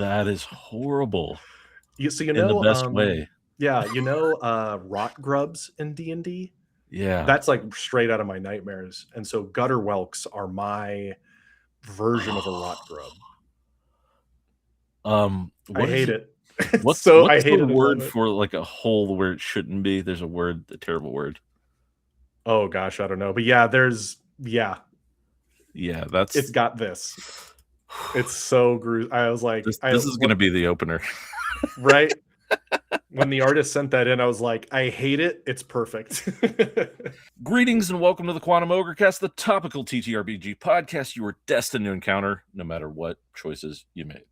That is horrible So in the best way. yeah, rot grubs in D&D? Yeah. That's like straight out of my nightmares. And so gutter whelks are my version of a rot grub. I What is hate it? it. What's So I what's the hate it and love word it. for like a hole where it shouldn't be? There's a word, a terrible word. Oh gosh, I don't know. But yeah, Yeah, it's got this. It's so gruesome. I was like, this is gonna be the opener. right? When the artist sent that in, I was like, I hate it. It's perfect. Greetings and welcome to the Quantum Ogre Cast, the topical TTRPG podcast you are destined to encounter no matter what choices you make.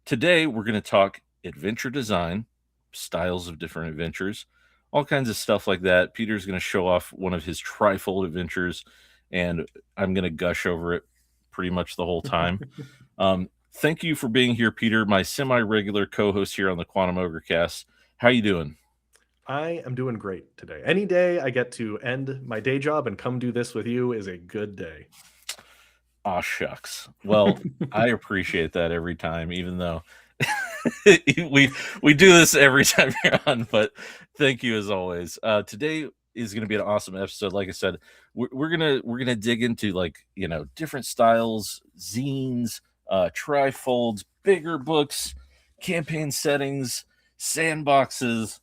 Today, we're going to talk adventure design, styles of different adventures, all kinds of stuff like that. Peter's going to show off one of his trifold adventures, and I'm going to gush over it pretty much the whole time. Thank you for being here, Peter, my semi-regular co-host here on the Quantum Ogre Cast. How you doing? I am doing great today. Any day I get to end my day job and come do this with you is a good day. Aw, shucks. Well, I appreciate that every time, even though we do this every time you're on, but thank you as always. Today is going to be an awesome episode. Like I said, we're gonna dig into different styles, zines, trifolds, bigger books, campaign settings, sandboxes,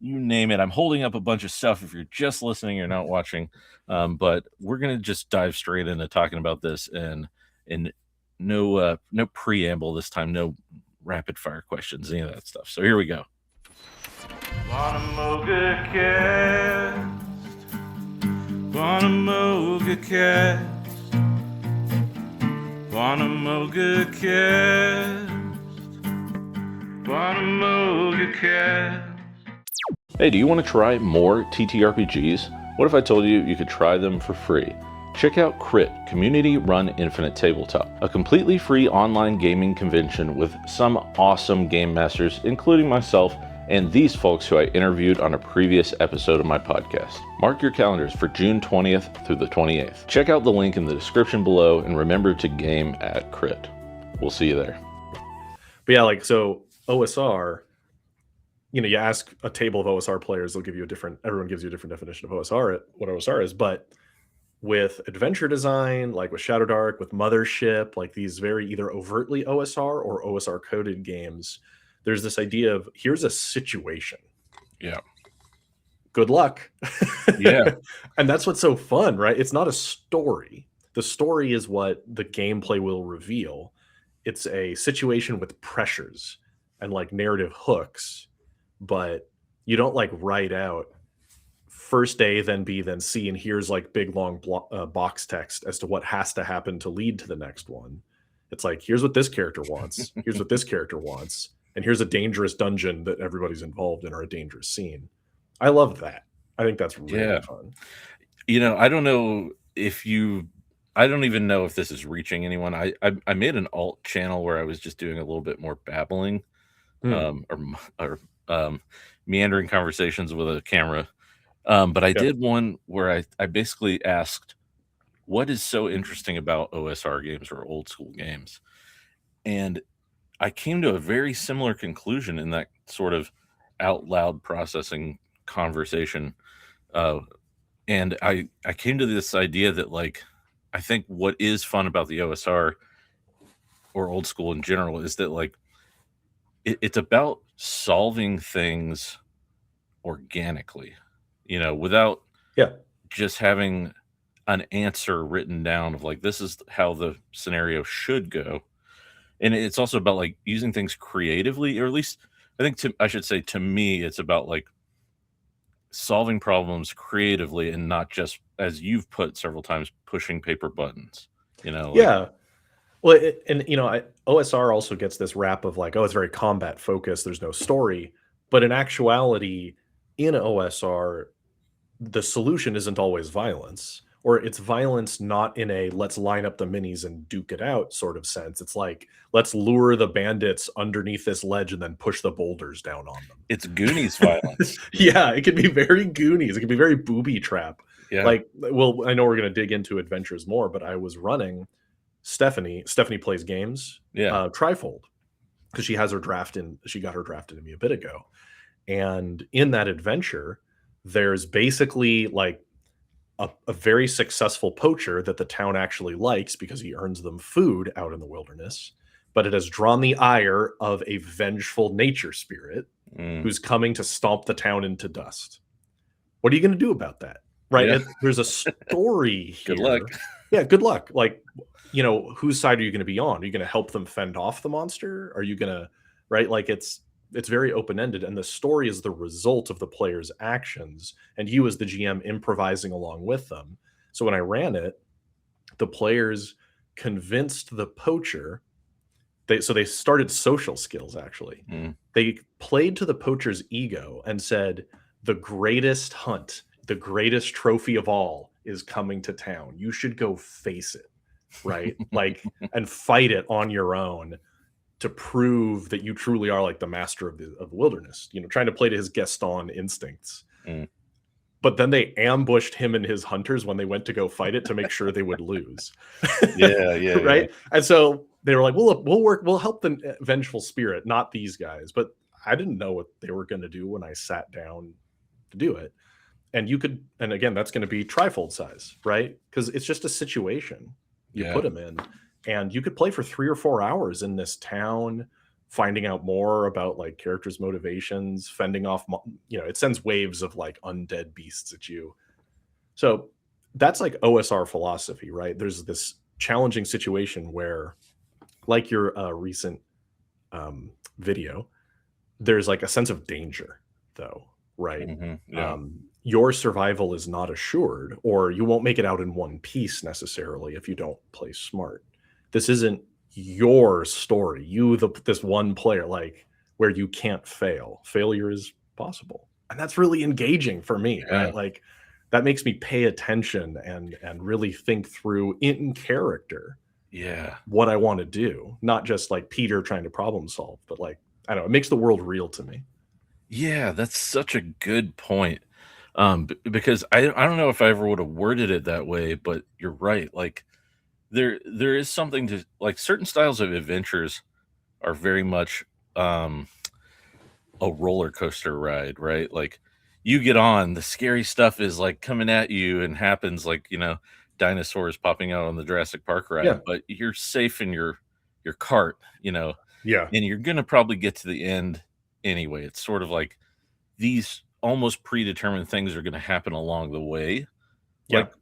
you name it. I'm holding up a bunch of stuff if you're just listening or not watching, but we're gonna just dive straight into talking about this, and no preamble this time, no rapid fire questions, any of that stuff. So here we go. Quantum Ogre Cast. Quantum Ogre Cast. Quantum Ogre Cast. Quantum Ogre Cast. Hey, do you want to try more TTRPGs? What if I told you you could try them for free? Check out Crit, Community-Run Infinite Tabletop, a completely free online gaming convention with some awesome game masters, including myself and these folks who I interviewed on a previous episode of my podcast. Mark your calendars for June 20th through the 28th. Check out the link in the description below and remember to game at Crit. We'll see you there. But yeah, so OSR, you ask a table of OSR players, everyone gives you a different definition of OSR, what OSR is. But with adventure design, like with Shadow Dark, with Mothership, like these very either overtly OSR or OSR coded games, there's this idea of here's a situation. Yeah. Good luck. Yeah. And that's what's so fun, right? It's not a story. The story is what the gameplay will reveal. It's a situation with pressures and narrative hooks, but you don't write out first A, then B, then C, and here's big long box text as to what has to happen to lead to the next one. It's here's what this character wants, here's what this character wants, and here's a dangerous dungeon that everybody's involved in, or a dangerous scene. I love that. I think that's really fun. I don't know I don't even know if this is reaching anyone. I made an alt channel where I was just doing a little bit more babbling, or meandering conversations with a camera. But I did one where I basically asked, what is so interesting about OSR games or old school games? And I came to a very similar conclusion in that sort of out loud processing conversation. And I came to this idea that I think what is fun about the OSR or old school in general is that it's about solving things organically, without just having an answer written down of this is how the scenario should go. And it's also about using things creatively, or at least I think I should say to me, it's about solving problems creatively and not just, as you've put several times, pushing paper buttons, Yeah. Well, OSR also gets this rap of it's very combat focused, there's no story. But in actuality, in OSR, the solution isn't always violence, or it's violence not in a let's line up the minis and duke it out sort of sense. It's let's lure the bandits underneath this ledge and then push the boulders down on them. It's Goonies violence. Yeah, it could be very Goonies. It could be very booby trap. Yeah. I know we're going to dig into adventures more, but I was running Stephanie plays games. Yeah. Trifold. because she got her drafted to me a bit ago. And in that adventure, there's basically like a very successful poacher that the town actually likes because he earns them food out in the wilderness. But it has drawn the ire of a vengeful nature spirit who's coming to stomp the town into dust. What are you going to do about that? Right? Yeah. There's a story here. Good luck. Yeah, good luck. Like, you know, whose side are you going to be on? Are you going to help them fend off the monster? Are you going to, right? Like, it's very open-ended, and the story is the result of the player's actions, and you as the GM improvising along with them. So when I ran it, the players convinced the poacher. They started social skills, actually. They played to the poacher's ego and said, the greatest hunt, the greatest trophy of all is coming to town. You should go face it, right? Like, and fight it on your own to prove that you truly are like the master of the wilderness, you know, trying to play to his Gaston instincts. But then they ambushed him and his hunters when they went to go fight it to make sure they would lose. Yeah. Right. And so they were like, we'll help the vengeful spirit, not these guys. But I didn't know what they were going to do when I sat down to do it. And and again, that's going to be trifold size, right? Because it's just a situation you put them in, and you could play for 3 or 4 hours in this town, finding out more about like characters' motivations, fending off, you know, it sends waves of like undead beasts at you. So that's like OSR philosophy, right? There's this challenging situation where, like your recent video, there's like a sense of danger, though, right? Your survival is not assured, or you won't make it out in one piece necessarily if you don't play smart. This isn't your story. This one player, like, where you can't fail. Failure is possible, and that's really engaging for me, right? Like, that makes me pay attention and really think through in character what I want to do, not just like Peter trying to problem solve, but like, I don't know, it makes the world real to me. Yeah, that's such a good point. Because I don't know if I ever would have worded it that way, but you're right. Like, there is something to, like, certain styles of adventures are very much a roller coaster ride, right? Like, you get on, the scary stuff is like coming at you and happens, like, you know, dinosaurs popping out on the Jurassic Park ride, but you're safe in your cart, you know, and you're gonna probably get to the end anyway. It's sort of like these almost predetermined things are gonna happen along the way,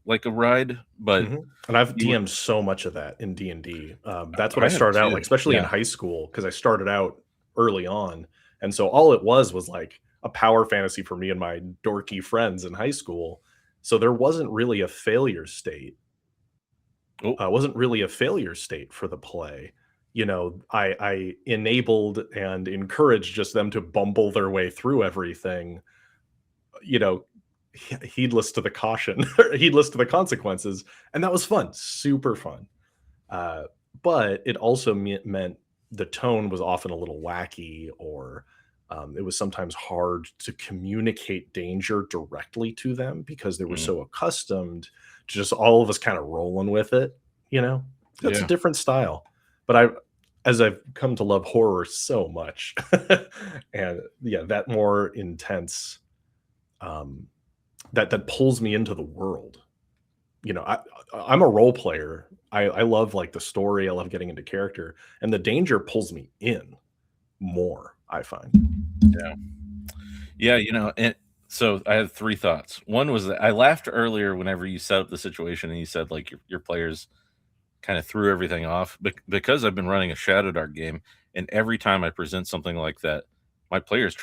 like a ride. But and I've DM'd so much of that in D&D. That's what I started out like, especially in high school, because I started out early on, and so all it was like a power fantasy for me and my dorky friends in high school. So there wasn't really a failure state. Wasn't really a failure state for the play. You know, I enabled and encouraged just them to bumble their way through everything, you know, heedless to the caution, heedless to the consequences. And that was fun, super fun. But it also meant the tone was often a little wacky, or it was sometimes hard to communicate danger directly to them because they were so accustomed to just all of us kind of rolling with it. You know, that's a different style. But as I've come to love horror so much, and that more intense, that pulls me into the world. You know, I'm a role player. I love like the story. I love getting into character, and the danger pulls me in more, I find. Yeah, you know, and so I had 3 thoughts. One was that I laughed earlier whenever you set up the situation and you said like your players kind of threw everything off, because I've been running a Shadow Dark game, and every time I present something like that, my players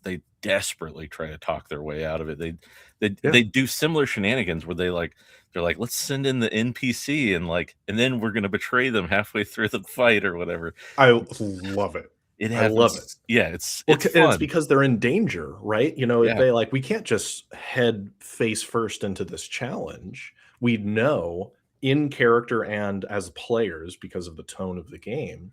they desperately try to talk their way out of it. They do similar shenanigans where they're like, let's send in the NPC and then we're gonna betray them halfway through the fight or whatever. I love it. I love it. Yeah, it's fun. It's because they're in danger, right? You know, they like, we can't just head face first into this challenge. We know in character and as players, because of the tone of the game,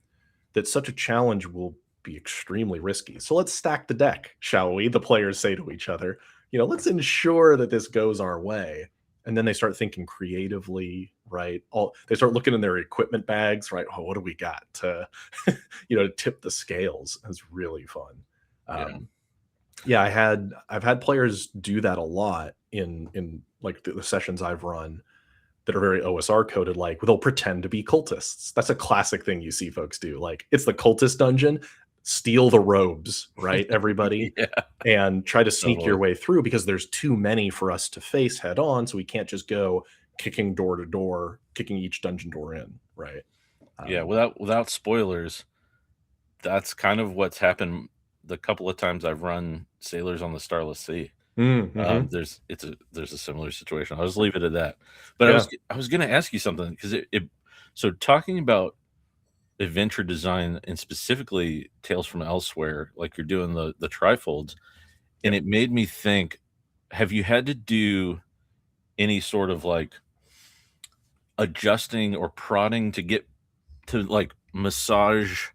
that such a challenge will be extremely risky. So let's stack the deck, shall we? The players say to each other, you know, let's ensure that this goes our way. And then they start thinking creatively, right? They start looking in their equipment bags, right? Oh, what do we got to, to tip the scales? It's really fun. Yeah, I've had players do that a lot in like the sessions I've run that are very OSR coded. Like they'll pretend to be cultists. That's a classic thing you see folks do. Like it's the cultist dungeon, steal the robes, right? Everybody, and try to sneak your way through because there's too many for us to face head on. So we can't just go kicking door to door, kicking each dungeon door in, right? Without spoilers, that's kind of what's happened the couple of times I've run Sailors on the Starless Sea. There's a similar situation. I'll just leave it at that. But I was going to ask you something because so talking about adventure design and specifically Tales from Elsewhere, like you're doing the trifolds, and it made me think: have you had to do any sort of like adjusting or prodding to get to like massage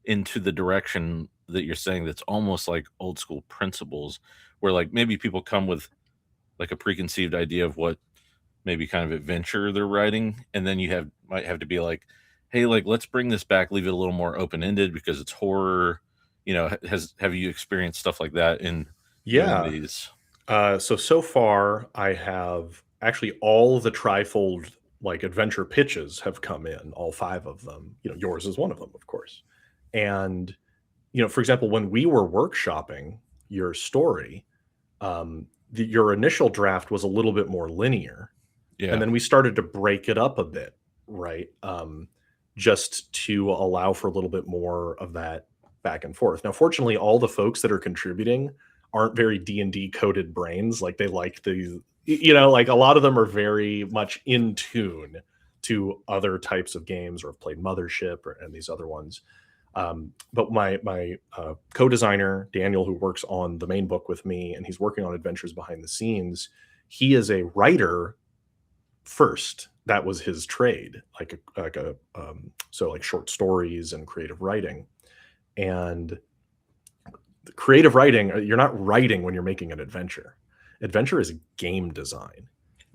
into the direction that you're saying that's almost like old school principles, where like maybe people come with like a preconceived idea of what maybe kind of adventure they're writing, and then you might have to be like, hey, like let's bring this back, leave it a little more open-ended because it's horror. Have you experienced stuff like that in doing these? So far I have actually all the trifold like adventure pitches have come in, all 5 of them. Yours is one of them, of course. And for example, when we were workshopping your story, your initial draft was a little bit more linear, and then we started to break it up a bit, right? Just to allow for a little bit more of that back and forth. Now, fortunately, all the folks that are contributing aren't very D&D coded brains. Like they like these, like a lot of them are very much in tune to other types of games or have played Mothership and these other ones. But my co-designer, Daniel, who works on the main book with me, and he's working on adventures behind the scenes, he is a writer first. That was his trade, like short stories and creative writing. And the creative writing, you're not writing when you're making an adventure. Adventure is game design.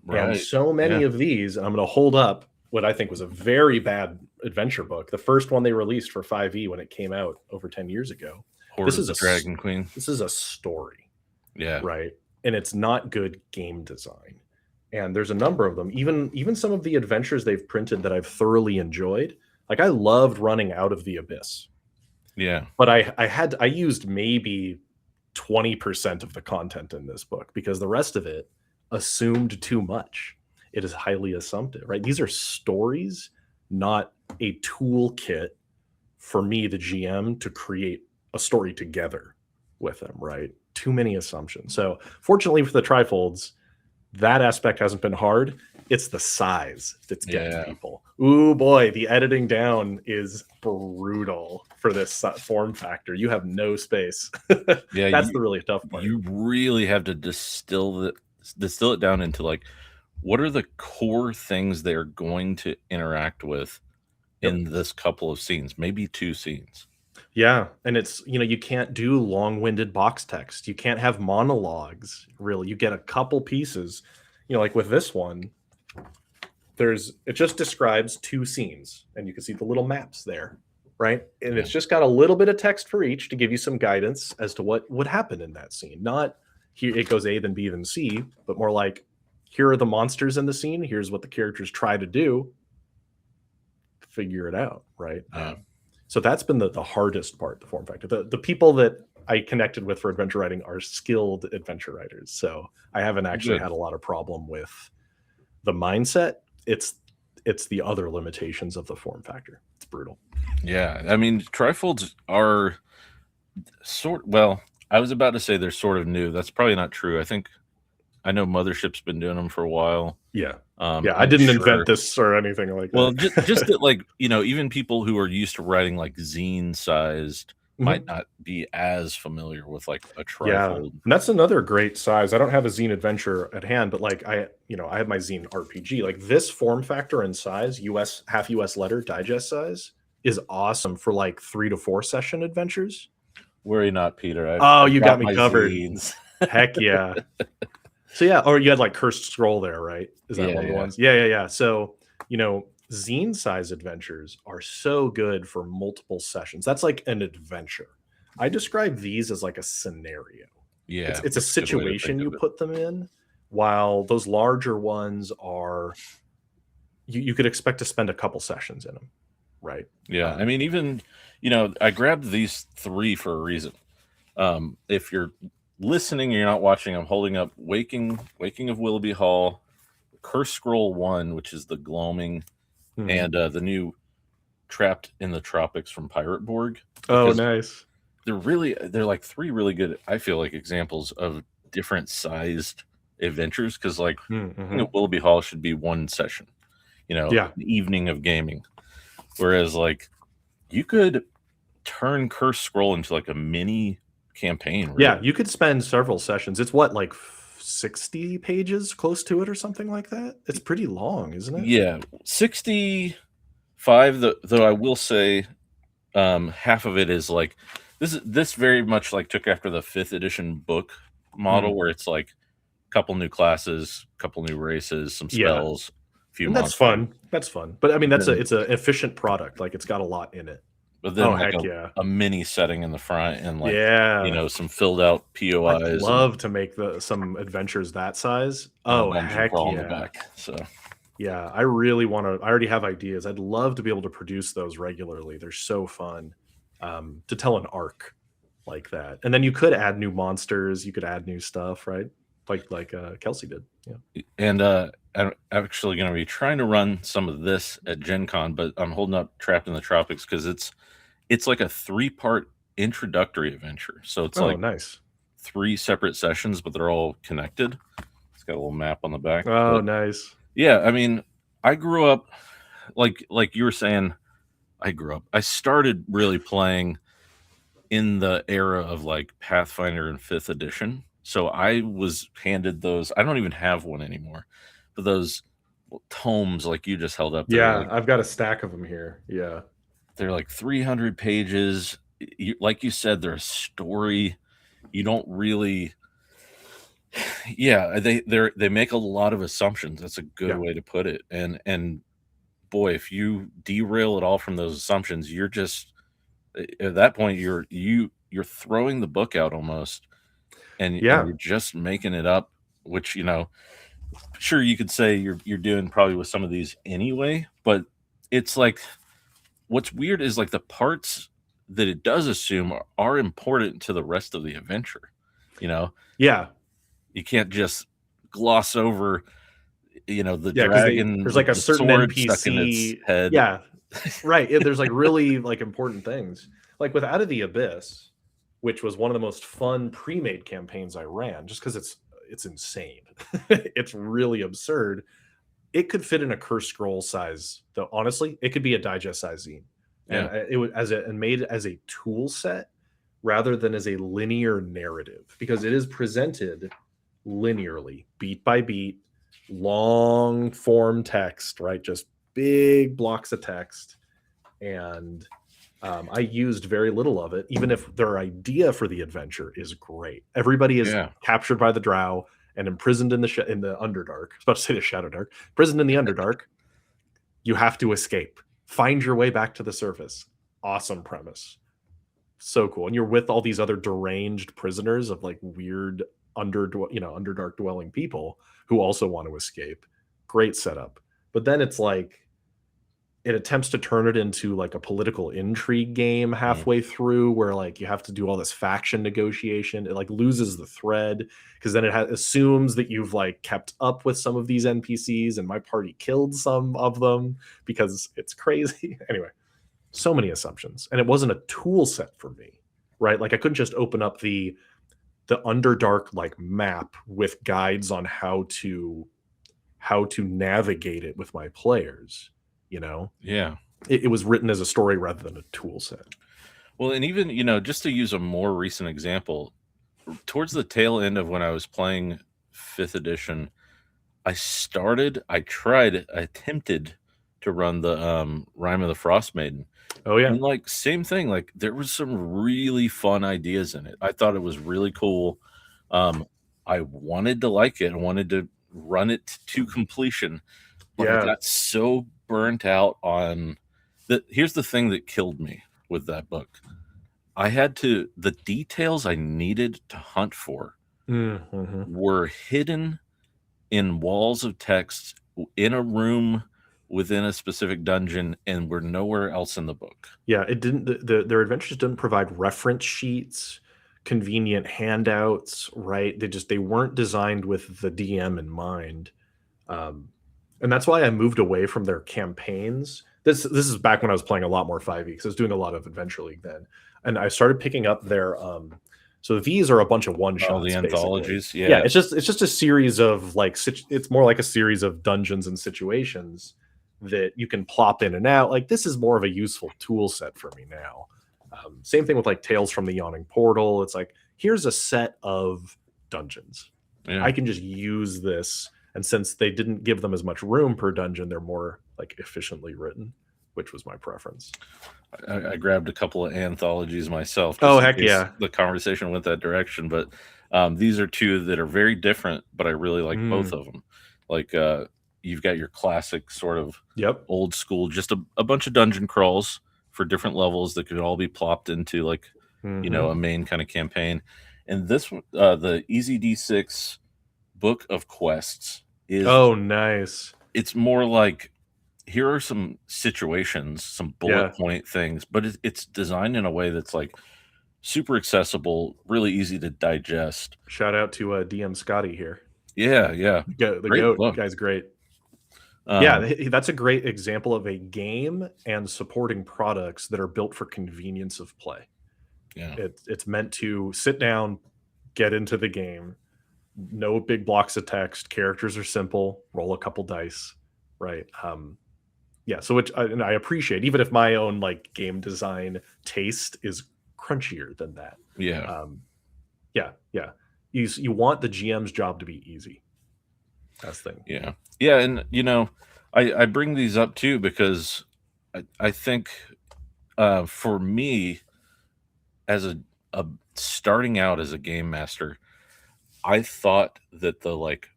Right. And so many of these, I'm going to hold up what I think was a very bad adventure book. The first one they released for 5e when it came out over 10 years ago. This is a Dragon Queen. This is a story. Yeah. Right. And it's not good game design. And there's a number of them. Even some of the adventures they've printed that I've thoroughly enjoyed. Like I loved running Out of the Abyss. Yeah. But I used maybe 20% of the content in this book because the rest of it assumed too much. It is highly assumptive, right? These are stories, not a toolkit for me, the GM, to create a story together with them, right? Too many assumptions. So fortunately for the trifolds, that aspect hasn't been hard. It's the size that's getting people. Ooh, boy, the editing down is brutal for this form factor. You have no space. That's the really tough part. You really have to distill it down into like, what are the core things they're going to interact with in this couple of scenes, maybe 2 scenes. Yeah, and it's, you can't do long-winded box text. You can't have monologues, really. You get a couple pieces, like with this one, it just describes 2 scenes, and you can see the little maps there, right? And it's just got a little bit of text for each to give you some guidance as to what would happen in that scene. Not here it goes A, then B, then C, but more like, here are the monsters in the scene. Here's what the characters try to do. Figure it out, right? So that's been the hardest part, the form factor. The people that I connected with for adventure writing are skilled adventure writers. So I haven't actually had a lot of problem with the mindset. It's the other limitations of the form factor. It's brutal. Yeah. I mean, trifolds are I was about to say they're sort of new. That's probably not true. I know Mothership's been doing them for a while. Yeah. I didn't invent this or anything like that. Well, just that, like, even people who are used to writing like zine-sized might not be as familiar with like a trifold. Yeah, and that's another great size. I don't have a zine adventure at hand, but like I have my zine RPG. Like this form factor and size, half US letter digest size, is awesome for like 3 to 4 session adventures. Worry not, Peter. You got me covered. Heck yeah. So yeah, or you had like Cursed Scroll there, right? Is that one of the ones? Yeah. So zine size adventures are so good for multiple sessions. That's like an adventure. I describe these as like a scenario. Yeah, It's a that's a good way to situation think you of it. put them in, while those larger ones are you could expect to spend a couple sessions in them, right? Yeah, I mean, even I grabbed these 3 for a reason. If you're listening, you're not watching. I'm holding up Waking of Willoughby Hall, Curse Scroll 1, which is the gloaming, and the new Trapped in the Tropics from Pirate Borg. Oh, nice. They're like 3 really good, I feel like, examples of different sized adventures, because like Willoughby Hall should be 1 session, Yeah. an evening of gaming. Whereas like you could turn Curse Scroll into like a mini campaign. Really. Yeah, you could spend several sessions. It's what, like 60 pages, close to it, or something like that? It's pretty long, isn't it? Yeah, 65. Though I will say, half of it is like this very much like took after the 5th edition book model, where it's like a couple new classes, couple new races, some spells, few. And that's fun. That's fun. But I mean, it's an efficient product. Like, it's got a lot in it. But then a mini setting in the front, and like some filled out POIs. I'd love to make some adventures that size. Oh, heck yeah. On the back, so yeah, I really want to. I already have ideas. I'd love to be able to produce those regularly. They're so fun to tell an arc like that. And then you could add new monsters. You could add new stuff, right? Like Kelsey did. Yeah. And I'm actually going to be trying to run some of this at Gen Con, but I'm holding up Trapped in the Tropics because it's like a 3-part introductory adventure. So it's nice. 3 separate sessions, but they're all connected. It's got a little map on the back. Oh, nice. Yeah, I mean, I grew up like you were saying. I started really playing in the era of like Pathfinder and 5th edition. So I was handed those. I don't even have one anymore, but those tomes like you just held up. Yeah, like, I've got a stack of them here. Yeah. They're like 300 pages. Like you said, they're a story. You don't really. Yeah, they make a lot of assumptions. That's a good way to put it. And boy, if you derail at all from those assumptions, you're just at that point you're throwing the book out almost, and you're just making it up. Which sure you could say you're doing probably with some of these anyway, but it's like. What's weird is like the parts that it does assume are important to the rest of the adventure. Yeah. You can't just gloss over, the dragon. There's like a certain NPC stuck in its head. Yeah, right. There's like really like important things. Like with Out of the Abyss, which was one of the most fun pre-made campaigns I ran, just because it's insane. It's really absurd. It could fit in a Curse Scroll size, though. Honestly, it could be a digest size zine, and it was made as a tool set rather than as a linear narrative, because it is presented linearly, beat by beat, long form text, right? Just big blocks of text, and I used very little of it, even if their idea for the adventure is great. Everybody is captured by the Drow and imprisoned in the Underdark. I was about to say the Shadowdark. Imprisoned in the Underdark. You have to escape. Find your way back to the surface. Awesome premise. So cool. And you're with all these other deranged prisoners of like weird Underdark dwelling people who also want to escape. Great setup. But then it's like it attempts to turn it into like a political intrigue game halfway through, where like you have to do all this faction negotiation. It like loses the thread, because then it assumes that you've like kept up with some of these NPCs, and my party killed some of them because it's crazy. Anyway, so many assumptions, and it wasn't a tool set for me, right? Like I couldn't just open up the Underdark like map with guides on how to navigate it with my players. It was written as a story rather than a tool set. Well, and even just to use a more recent example, towards the tail end of when I was playing 5th edition, I attempted to run the Rime of the Frost Maiden. Oh yeah. And like same thing, like there was some really fun ideas in it. I thought it was really cool. I wanted to like it. I wanted to run it to completion. but I Yeah. got so burnt out on here's the thing that killed me with that book. I had to the details I needed to hunt for Mm-hmm. were hidden in walls of text in a room within a specific dungeon and were nowhere else in the book. Yeah, it didn't. Their adventures didn't provide reference sheets, convenient handouts, right? They weren't designed with the DM in mind, um, and that's why I moved away from their campaigns. This is back when I was playing a lot more 5e because I was doing a lot of Adventure League then, and I started picking up their. So these are a bunch of one shots. Oh, the anthologies, yeah. It's just a series of like it's more like a series of dungeons and situations that you can plop in and out. Like this is more of a useful tool set for me now. Same thing with like Tales from the Yawning Portal. It's like here's a set of dungeons. Yeah. I can just use this, and since they didn't give them as much room per dungeon, they're more like efficiently written, which was my preference. I grabbed a couple of anthologies myself. Oh, heck yeah. The conversation went that direction. But these are two that are very different, but I really like both of them. Like you've got your classic sort of old school, just a bunch of dungeon crawls for different levels that could all be plopped into like, you know, a main kind of campaign. And this one, the Easy D6 Book of Quests is... Oh, nice. It's more like, here are some situations, some bullet point things, but it's designed in a way that's like super accessible, really easy to digest. Shout out to DM Scotty here. Yeah. The GOAT guy's great. That's a great example of a game and supporting products that are built for convenience of play. Yeah, it's meant to sit down, get into the game, no big blocks of text, characters are simple, roll a couple dice, right? So which I appreciate, even if my own like game design taste is crunchier than that. Yeah. You want the GM's job to be easy. That's the thing. Yeah, and you know, I bring these up too because I think for me, as a starting out as a game master, I thought that the like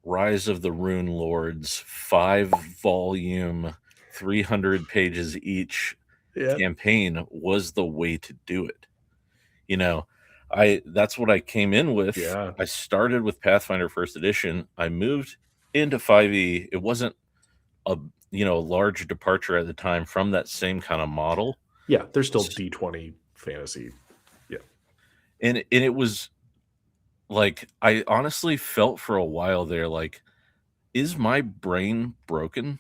Rise of the Rune Lords 5-volume 300 pages each campaign was the way to do it. You know, that's what I came in with. I started with Pathfinder First Edition. I moved into 5e. It wasn't a large departure at the time from that same kind of model. Yeah, there's still D20 fantasy. Yeah. And it was like, I honestly felt for a while there like, is my brain broken?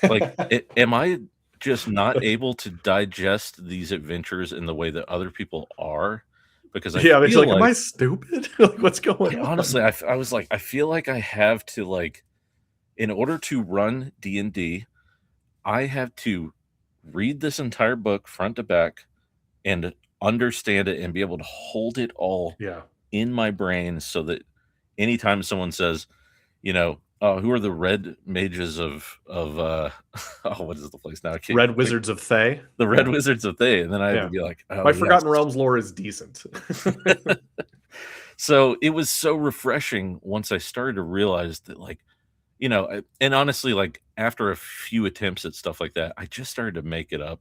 Like, am I just not able to digest these adventures in the way that other people are? Because I feel like, am I stupid? Like, what's going on? Honestly, I was like, I feel like I have to, like, in order to run D&D, I have to read this entire book front to back and understand it and be able to hold it all in my brain so that anytime someone says, you know, who are the red mages of what is the place now? Red Wizards of Thay. The Red Wizards of Thay. And then I have to be like, my Forgotten Realms lore is decent. So it was so refreshing once I started to realize that, like, you know, and honestly, like after a few attempts at stuff like that, I just started to make it up.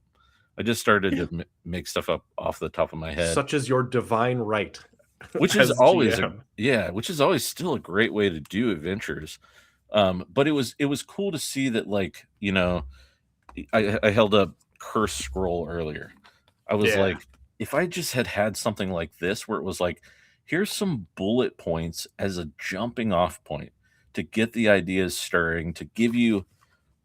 I just started to make stuff up off the top of my head. Such as your divine right. Which is always which is always still a great way to do adventures. But it was cool to see that, like, you know, I held up Curse Scroll earlier. I was like, if I just had something like this where it was like, here's some bullet points as a jumping off point to get the ideas stirring, to give you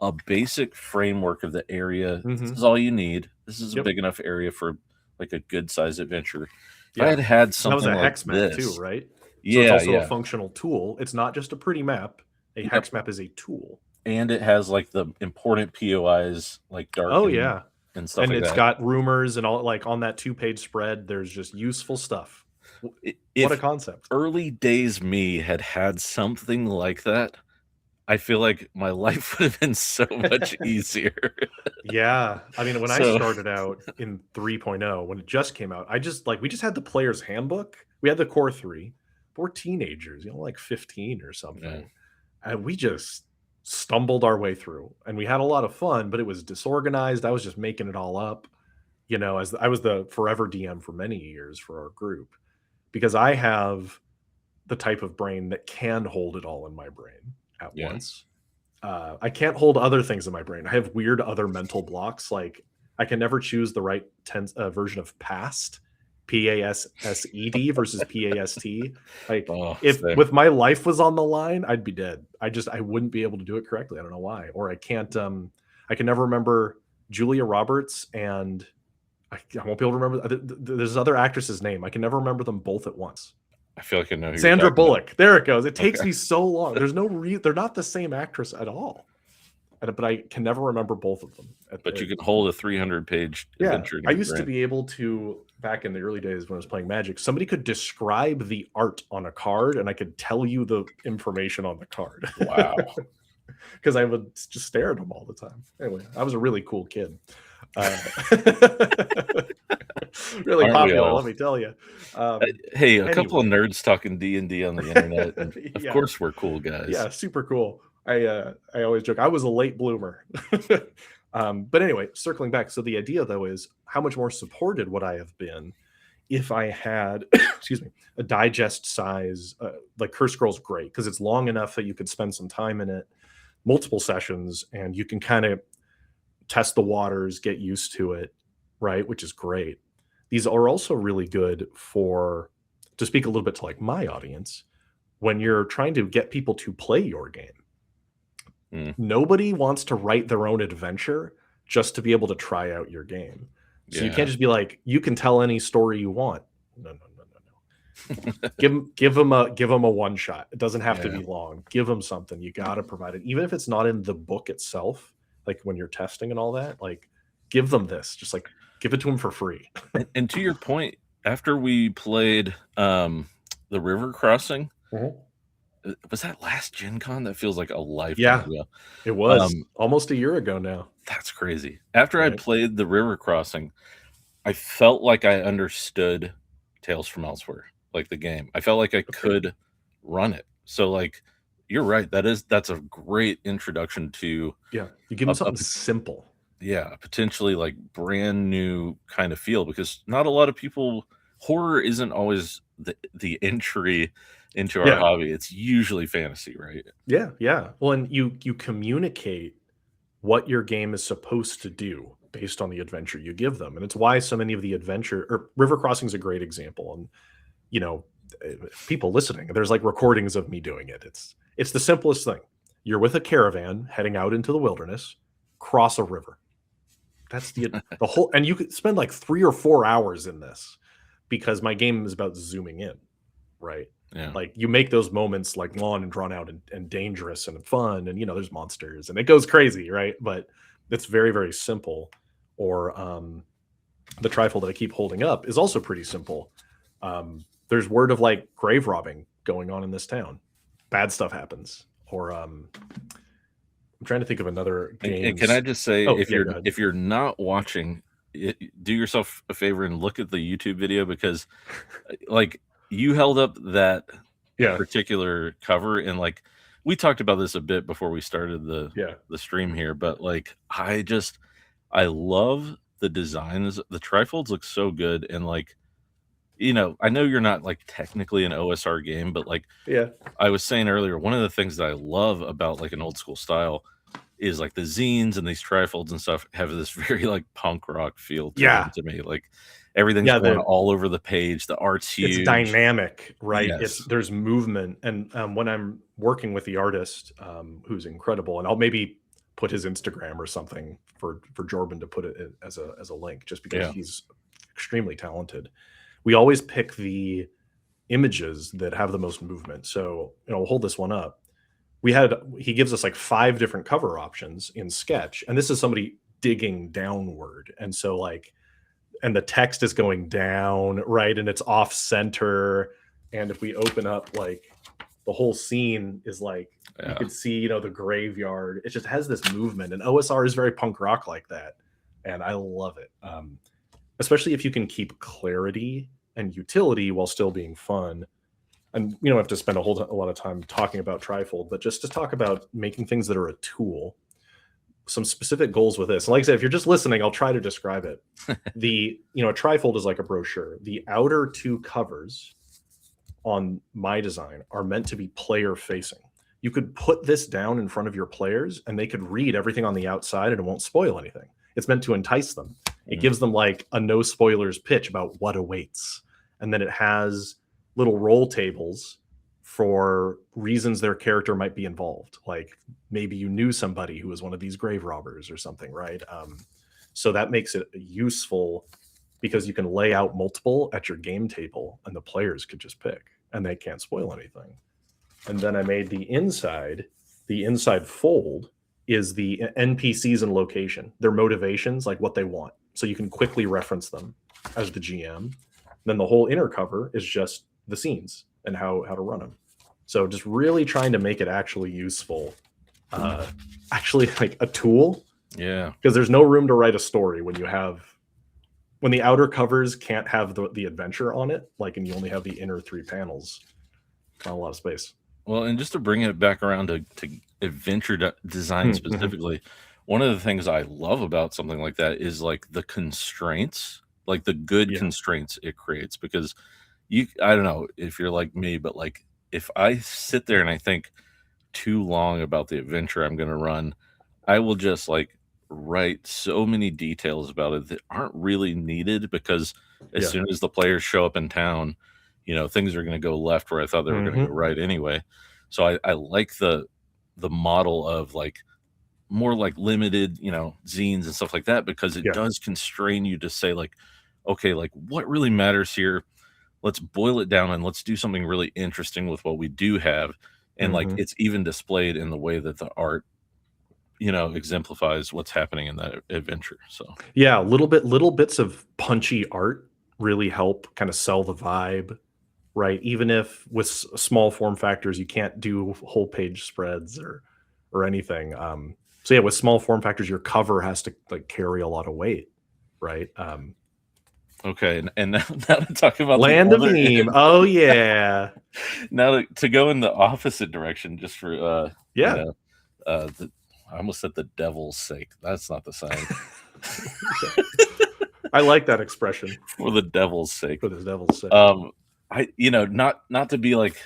a basic framework of the area. This is all you need. This is a big enough area for like a good size adventure. If I had something that was a like hex map this, too, right? So it's also a functional tool. It's not just a pretty map. A hex map is a tool, and it has like the important POIs, like dark. And stuff. And like it's that. Got rumors and all. Like on that 2-page spread, there's just useful stuff. What a concept! Early days me had something like that, I feel like my life would have been so much easier. I mean, when I started out in 3.0, when it just came out, we just had the player's handbook. We had the core 3. We're teenagers, like 15 or something. And we just stumbled our way through, and we had a lot of fun, but it was disorganized. I was just making it all up, as I was the forever DM for many years for our group, because I have the type of brain that can hold it all in my brain at once. I can't hold other things in my brain. I have weird other mental blocks. Like I can never choose the right version of past, PASSED versus PAST. Like if same. with my life was on the line, I'd be dead. I wouldn't be able to do it correctly. I don't know why. Or I can't. I can never remember Julia Roberts and I won't be able to remember. There's other actress's name. I can never remember them both at once. I feel like I know who Sandra Bullock. About. There it goes. It takes me so long. There's no they're not the same actress at all. But I can never remember both of them. But you can hold a 300-page adventure. I used to be able to, back in the early days when I was playing Magic, somebody could describe the art on a card and I could tell you the information on the card. Wow. Because I would just stare at them all the time. Anyway, I was a really cool kid. Really popular, let me tell you. Hey, a couple of nerds talking D&D on the internet. And of course, we're cool guys. Yeah, super cool. I always joke I was a late bloomer. But anyway, circling back. So the idea, though, is how much more supported would I have been if I had, excuse me, a digest size like Curse Scroll's great because it's long enough that you could spend some time in it, multiple sessions, and you can kind of test the waters, get used to it, right? Which is great. These are also really good for, to speak a little bit to like my audience, when you're trying to get people to play your game. Nobody wants to write their own adventure just to be able to try out your game. So you can't just be like, you can tell any story you want. No. give them a one shot. It doesn't have to be long. Give them something. You got to provide it, even if it's not in the book itself. Like when you're testing and all that, like give them this. Just like give it to them for free. And to your point, after we played the river crossing. Was that last Gen Con? That feels like a lifetime ago. It was almost a year ago now. That's crazy. After I played the river crossing, I felt like I understood Tales from Elsewhere, like the game. I felt like I could run it. So like, you're right. That's a great introduction to. Yeah. You give them something simple. Yeah. Potentially like brand new kind of feel, because not a lot of people, horror isn't always the entry into our hobby. It's usually fantasy, right? Yeah. Well, and you communicate what your game is supposed to do based on the adventure you give them. And it's why so many of the adventure, or River Crossing is a great example. And, people listening, there's like recordings of me doing it. It's the simplest thing. You're with a caravan heading out into the wilderness, cross a river. That's the whole, and you could spend like 3 or 4 hours in this because my game is about zooming in, right? Yeah. Like you make those moments like long and drawn out and dangerous and fun, and there's monsters and it goes crazy, right? But it's very, very simple. Or the trifold that I keep holding up is also pretty simple. There's word of like grave robbing going on in this town. Bad stuff happens. Or I'm trying to think of another game. And can I just say, if you're not watching, do yourself a favor and look at the YouTube video, because like you held up that particular cover, and like we talked about this a bit before we started the stream here, but like I love the designs. The trifolds look so good, and like I know you're not like technically an OSR game, but like I was saying earlier, one of the things that I love about like an old school style is like the zines and these trifolds and stuff have this very like punk rock feel to me. Like everything's going all over the page. The art's huge. It's dynamic, right? Yes. There's movement. And when I'm working with the artist, who's incredible, and I'll maybe put his Instagram or something for Jorbin to put it as a link, just because he's extremely talented. We always pick the images that have the most movement. So, we'll hold this one up. He gives us like 5 different cover options in Sketch, and this is somebody digging downward. And so like, and the text is going down, right? And it's off center. And if we open up, like the whole scene is like, you can see, the graveyard. It just has this movement, and OSR is very punk rock like that. And I love it. Especially if you can keep clarity and utility while still being fun. and we don't have to spend a lot of time talking about trifold, but just to talk about making things that are a tool, some specific goals with this. And like I said, if you're just listening, I'll try to describe it. A trifold is like a brochure. The outer two covers on my design are meant to be player facing. You could put this down in front of your players and they could read everything on the outside and it won't spoil anything. It's meant to entice them. It gives them like a no spoilers pitch about what awaits. And then it has little roll tables for reasons their character might be involved. Like maybe you knew somebody who was one of these grave robbers or something, right? So that makes it useful because you can lay out multiple at your game table and the players could just pick and they can't spoil anything. And then I made the inside fold is the NPCs and location, their motivations, like what they want. So you can quickly reference them as the GM. Then the whole inner cover is just the scenes and how to run them. So just really trying to make it actually useful, actually like a tool. Yeah. Because there's no room to write a story when the outer covers can't have the adventure on it, like, and you only have the inner 3 panels. Not a lot of space. Well, and just to bring it back around to adventure design specifically, one of the things I love about something like that is like the constraints, like the good constraints it creates. Because I don't know if you're like me, but like if I sit there and I think too long about the adventure I'm going to run, I will just like write so many details about it that aren't really needed, because as soon as the players show up in town, things are going to go left where I thought they were going to go right anyway. So I like the model of like more like limited, zines and stuff like that, because it does constrain you to say like, okay, like what really matters here? Let's boil it down and let's do something really interesting with what we do have. And like, it's even displayed in the way that the art, exemplifies what's happening in that adventure. So little bits of punchy art really help kind of sell the vibe, right? Even if with small form factors you can't do whole page spreads or anything. So with small form factors, your cover has to like carry a lot of weight, right? Okay, and now to talk about Land of Meme. Oh yeah. Now to go in the opposite direction, just for I almost said the devil's sake. That's not the same. I like that expression. For the devil's sake. For the devil's sake. Not to be like,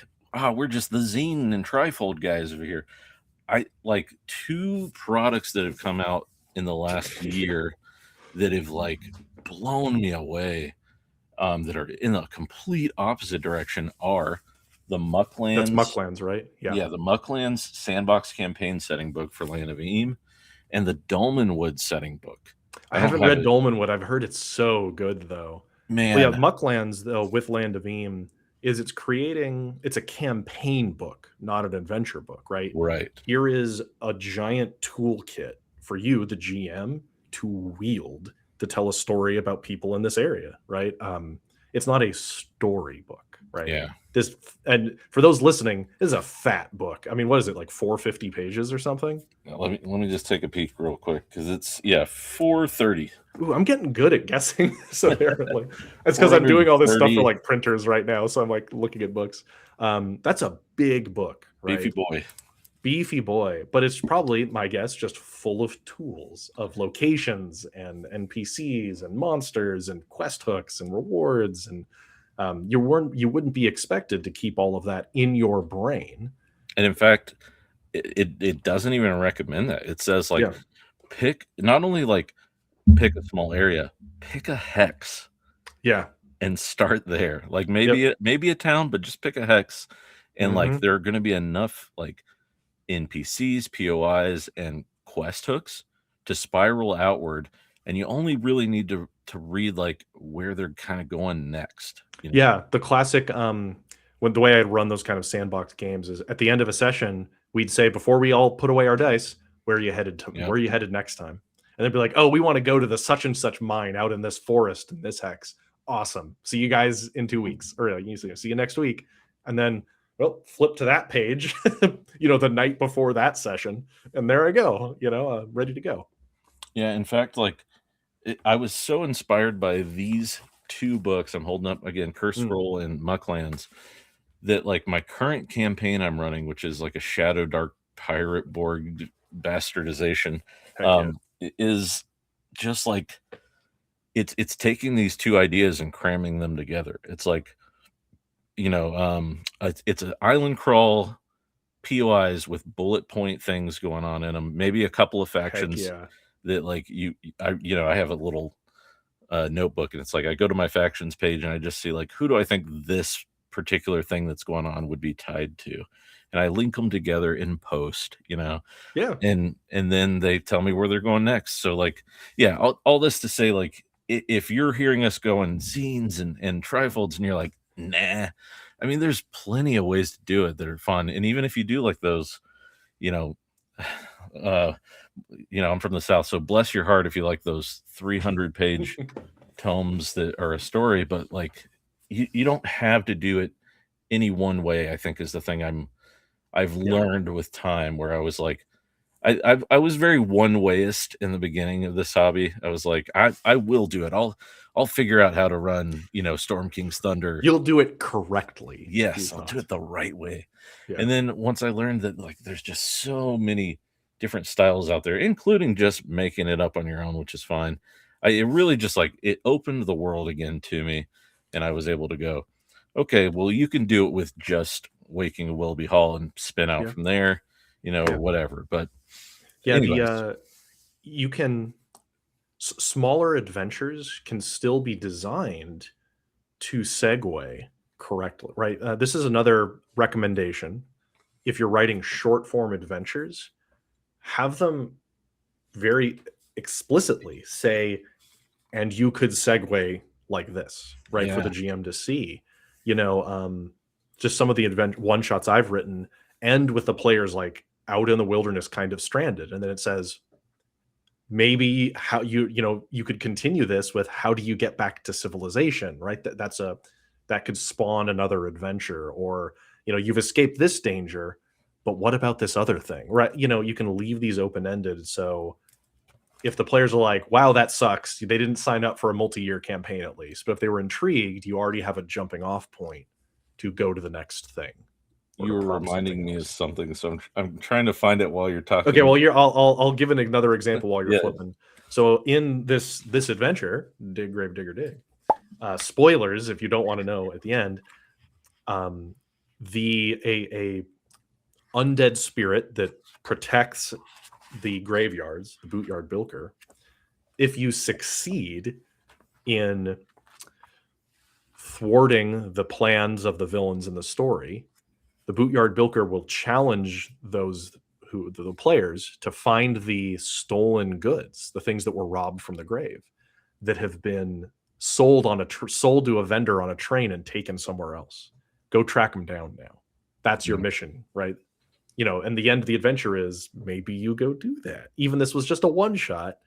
we're just the zine and trifold guys over here. I like 2 products that have come out in the last year that have like blown me away, that are in the complete opposite direction are the Mucklands. That's Mucklands, right? Yeah, the Mucklands Sandbox campaign setting book for Land of Eam and the Dolmenwood setting book. I haven't read Dolmenwood. I've heard it's so good though. Man. Well, Mucklands though with Land of Eam is it's a campaign book, not an adventure book, right? Right. Here is a giant toolkit for you, the GM, to wield to tell a story about people in this area, right? It's not a story book, right? Yeah. And for those listening, this is a fat book. I mean, what is it, like 450 pages or something? Let me just take a peek real quick, because it's 430. Ooh, I'm getting good at guessing. So apparently, it's because I'm doing all this stuff for like printers right now. So I'm like looking at books. That's a big book, right? Beefy boy, but it's probably, my guess, just full of tools of locations and NPCs and monsters and quest hooks and rewards, and you wouldn't be expected to keep all of that in your brain. And in fact, it doesn't even recommend that. It says like pick not only like pick a small area, pick a hex. Yeah. And start there. Like maybe a town, but just pick a hex. And like there are going to be enough like NPCs, POIs, and quest hooks to spiral outward, and you only really need to read like where they're kind of going next. Yeah, the classic the way I'd run those kind of sandbox games is at the end of a session, we'd say before we all put away our dice, where are you headed to? Where are you headed next time? And they'd be like, oh, we want to go to the such and such mine out in this forest in this hex. Awesome. See you guys in 2 weeks, or see you next week. And then flip to that page, the night before that session, and there I go, ready to go. Yeah, in fact, like I was so inspired by these 2 books I'm holding up again, Curse Scroll and Mucklands, that like my current campaign I'm running, which is like a Shadow Dark Pirate Borg bastardization, Heck yeah. is just like it's taking these two ideas and cramming them together. It's like, it's an island crawl POIs with bullet point things going on in them. Maybe a couple of Heck factions yeah. that like I have a little notebook, and it's like I go to my factions page and I just see like, who do I think this particular thing that's going on would be tied to, and I link them together in post, Yeah. and then they tell me where they're going next. So like, yeah, all this to say, like, if you're hearing us going zines and trifolds and you're like, nah, I mean, there's plenty of ways to do it that are fun. And even if you do like those, you know, uh, I'm from the South, so bless your heart if you like those 300-page tomes that are a story, but like, you don't have to do it any one way, I think is the thing I've learned with time, where I was like, I was very one-wayist in the beginning of this hobby. I was like, I will do it. I'll figure out how to run, Storm King's Thunder. You'll do it correctly. Yes, I'll do it the right way. Yeah. And then once I learned that like there's just so many different styles out there, including just making it up on your own, which is fine. It really just like it opened the world again to me, and I was able to go, okay, well, you can do it with just Waking of Willoughby Hall and spin out from there, or whatever. But yeah, anyways. you can smaller adventures can still be designed to segue correctly, right? This is another recommendation. If you're writing short form adventures, have them very explicitly say, and you could segue like this, right? For the GM to see, just some of the one shots I've written end with the players like out in the wilderness, kind of stranded. And then it says, maybe how you could continue this with, how do you get back to civilization, right? That could spawn another adventure, or, you've escaped this danger, but what about this other thing, right? You can leave these open-ended. So if the players are like, wow, that sucks, they didn't sign up for a multi-year campaign at least, but if they were intrigued, you already have a jumping off point to go to the next thing. You were reminding me of something, so I'm trying to find it while you're talking. Okay, well, I'll give another example while you're flipping. So in this adventure, Dig Grave Digger Dig, spoilers if you don't want to know at the end, a undead spirit that protects the graveyards, the Bootyard Bilker, if you succeed in thwarting the plans of the villains in the story, the Bootyard Bilker will challenge the players to find the stolen goods, the things that were robbed from the grave, that have been sold to a vendor on a train and taken somewhere else. Go track them down now. That's your mission, right? And the end of the adventure is, maybe you go do that. Even this was just a one shot,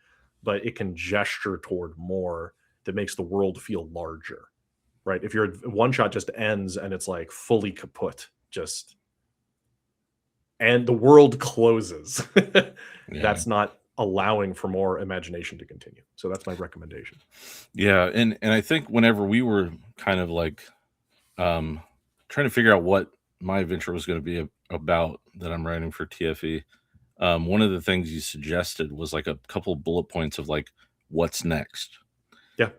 but it can gesture toward more that makes the world feel larger, right? If your one shot just ends and it's like fully kaput, and the world closes, that's not allowing for more imagination to continue. So that's my recommendation. Yeah, and I think whenever we were kind of like trying to figure out what my adventure was going to be about that I'm writing for TFE, one of the things you suggested was like a couple of bullet points of like, what's next? Yeah.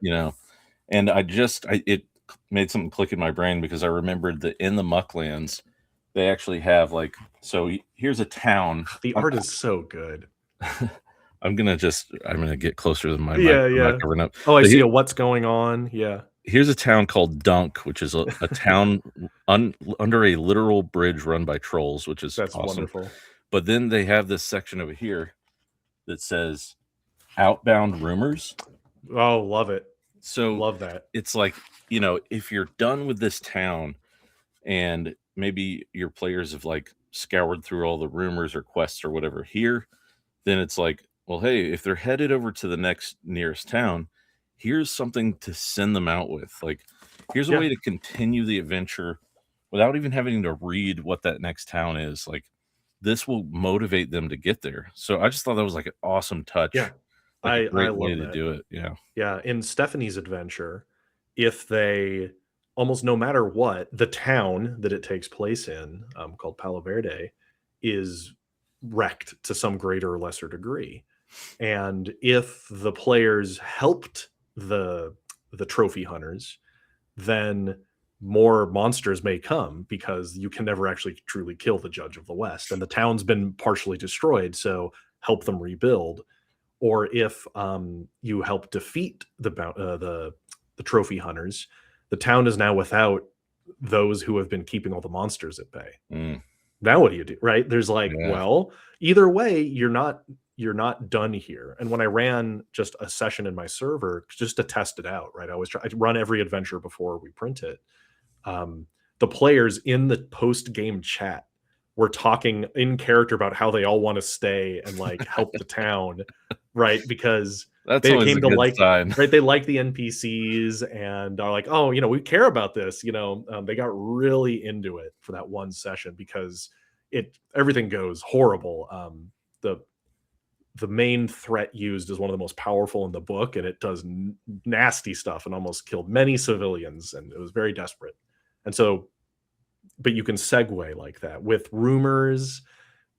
And it made something click in my brain, because I remembered that in the Mucklands, they actually have like, so here's a town. The art is so good. I'm gonna get closer to my mic covering up. Oh, I see a what's going on. Yeah. Here's a town called Dunk, which is a town under a literal bridge run by trolls, which is awesome. Wonderful. But then they have this section over here that says outbound rumors. Oh, love it. So love that. It's like, if you're done with this town and maybe your players have like scoured through all the rumors or quests or whatever here, then it's like, well, hey, if they're headed over to the next nearest town, here's something to send them out with. Like, here's a way to continue the adventure without even having to read what that next town is. Like, this will motivate them to get there. So I just thought that was like an awesome touch. Yeah. Like I love way that. to do it. Yeah. Yeah. In Stephanie's adventure, if they almost no matter what, the town that it takes place in, called Palo Verde, is wrecked to some greater or lesser degree. And if the players helped the trophy hunters, then more monsters may come, because you can never actually truly kill the Judge of the West, and the town's been partially destroyed, so help them rebuild. Or if you help defeat the trophy hunters, the town is now without those who have been keeping all the monsters at bay. Now what do you do, right? There's like, well, either way, you're not done here. And when I ran just a session in my server just to test it out, right? I run every adventure before we print it. The players in the post-game chat were talking in character about how they all want to stay and like help the town, right? Because That's they always came a to good like, sign. right? They like the NPCs and are like, oh, we care about this. They got really into it for that one session, because everything goes horrible. The main threat used is one of the most powerful in the book, and it does nasty stuff and almost killed many civilians, and it was very desperate. And so, but you can segue like that with rumors,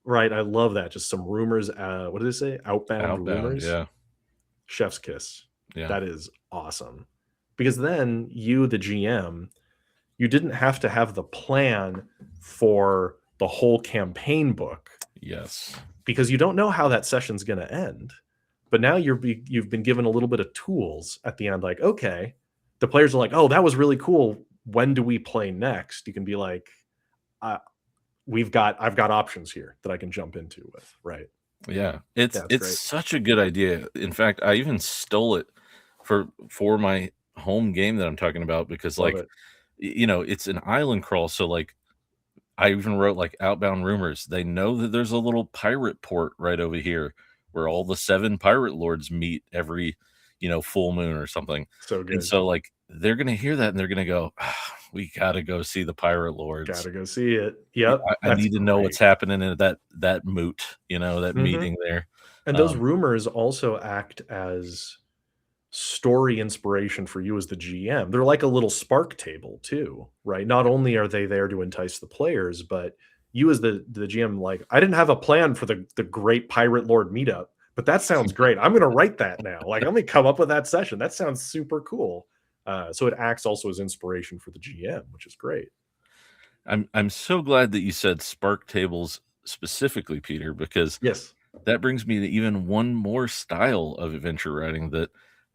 right? I love that. Just some rumors. What did they say? Outbound rumors. Yeah. Chef's kiss. Yeah. That is awesome. Because then you, the GM, you didn't have to have the plan for the whole campaign book. Yes. Because you don't know how that session's going to end. But now you've been given a little bit of tools at the end. Like, okay, the players are like, oh, that was really cool. When do we play next? You can be like, I've got options here that I can jump into with, right? Yeah, it's such a good idea. In fact, I even stole it for my home game that I'm talking about, because it's an island crawl. So like, I even wrote like outbound rumors. They know that there's a little pirate port right over here where all the 7 pirate lords meet every, full moon or something. So good. And so like, they're going to hear that and they're going to go, we got to go see the pirate lords. Got to go see it. Yep. I need to know what's happening in that moot, that meeting there. And those rumors also act as story inspiration for you as the GM. They're like a little spark table too, right? Not only are they there to entice the players, but you as the GM, like, I didn't have a plan for the great pirate lord meetup, but that sounds great. I'm going to write that now. Like, let me come up with that session. That sounds super cool. So it acts also as inspiration for the GM, which is great. I'm so glad that you said spark tables specifically, Peter, because yes, that brings me to even one more style of adventure writing that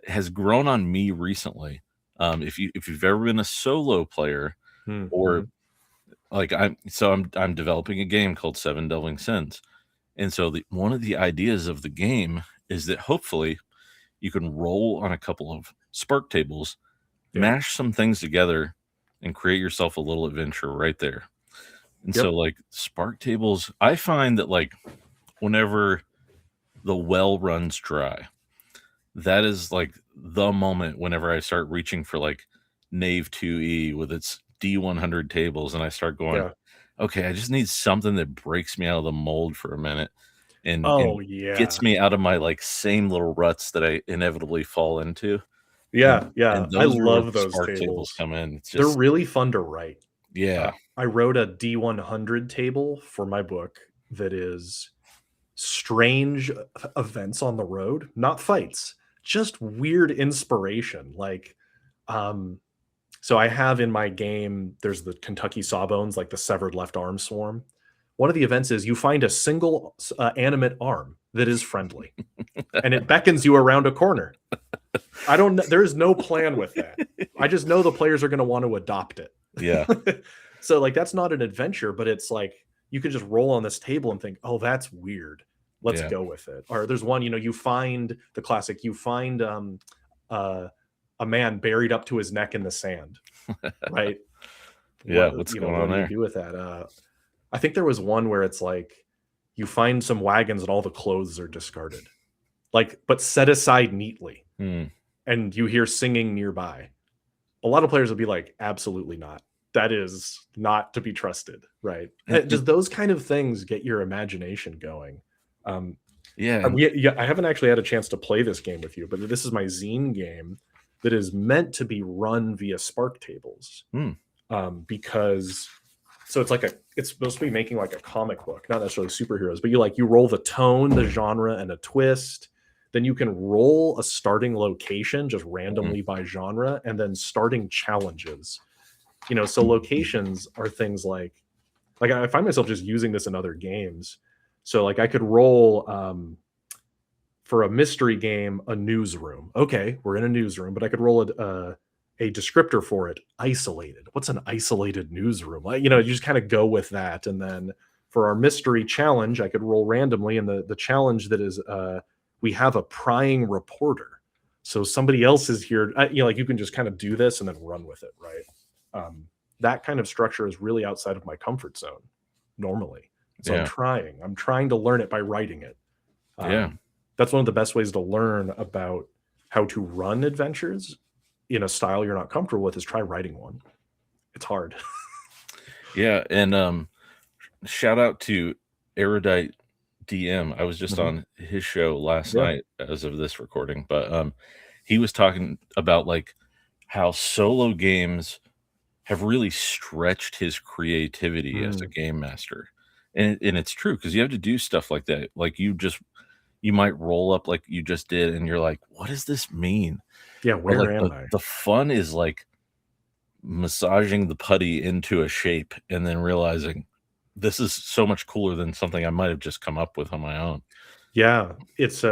has grown on me recently. If you've ever been a solo player, or like I'm developing a game called 7 Delving Sins, and so one of the ideas of the game is that hopefully you can roll on a couple of spark tables, mash some things together, and create yourself a little adventure right there. And so like spark tables, I find that like whenever the well runs dry, that is like the moment whenever I start reaching for like Knave 2E with its D100 tables, and I start going, okay, I just need something that breaks me out of the mold for a minute and gets me out of my like same little ruts that I inevitably fall into. And I love those tables come in. They're really fun to write. Yeah. I wrote a D100 table for my book that is strange events on the road, not fights, just weird inspiration. Like, so I have in my game, there's the Kentucky Sawbones, like the severed left arm swarm. One of the events is you find a single animate arm that is friendly and it beckons you around a corner. I don't know. There's no plan with that. I just know the players are going to want to adopt it. Yeah. So like, that's not an adventure, but it's like, you can just roll on this table and think, oh, that's weird. Let's go with it. Or there's one, you find the classic, you find a man buried up to his neck in the sand, right? What's going on there? What do you do with that? I think there was one where it's like, you find some wagons and all the clothes are discarded, like, but set aside neatly. And you hear singing nearby. A lot of players will be like, absolutely not. That is not to be trusted, right? Just those kind of things get your imagination going. I haven't actually had a chance to play this game with you, but this is my zine game. that is meant to be run via Spark tables. Because so it's supposed to be making like a comic book, not necessarily superheroes, but you roll the tone, the genre, and a twist. Then you can roll a starting location just randomly by genre, and then starting challenges. So locations are things like I find myself just using this in other games. So like I could roll for a mystery game, a newsroom. Okay, we're in a newsroom, but I could roll a descriptor for it, isolated. What's an isolated newsroom? You just kind of go with that. And then for our mystery challenge, I could roll randomly. And the challenge that is we have a prying reporter. So somebody else is here. You can just kind of do this and then run with it, right? That kind of structure is really outside of my comfort zone normally. So I'm trying to learn it by writing it. That's one of the best ways to learn about how to run adventures in a style you're not comfortable with is try writing one. It's hard. And shout out to Erudite DM. I was just on his show last night as of this recording, but he was talking about like how solo games have really stretched his creativity as a game master. And it's true, because you have to do stuff like that. Like you might roll up like you just did, and you're like, what does this mean? Yeah, where am I? The fun is like massaging the putty into a shape and then realizing this is so much cooler than something I might have just come up with on my own. Yeah, it's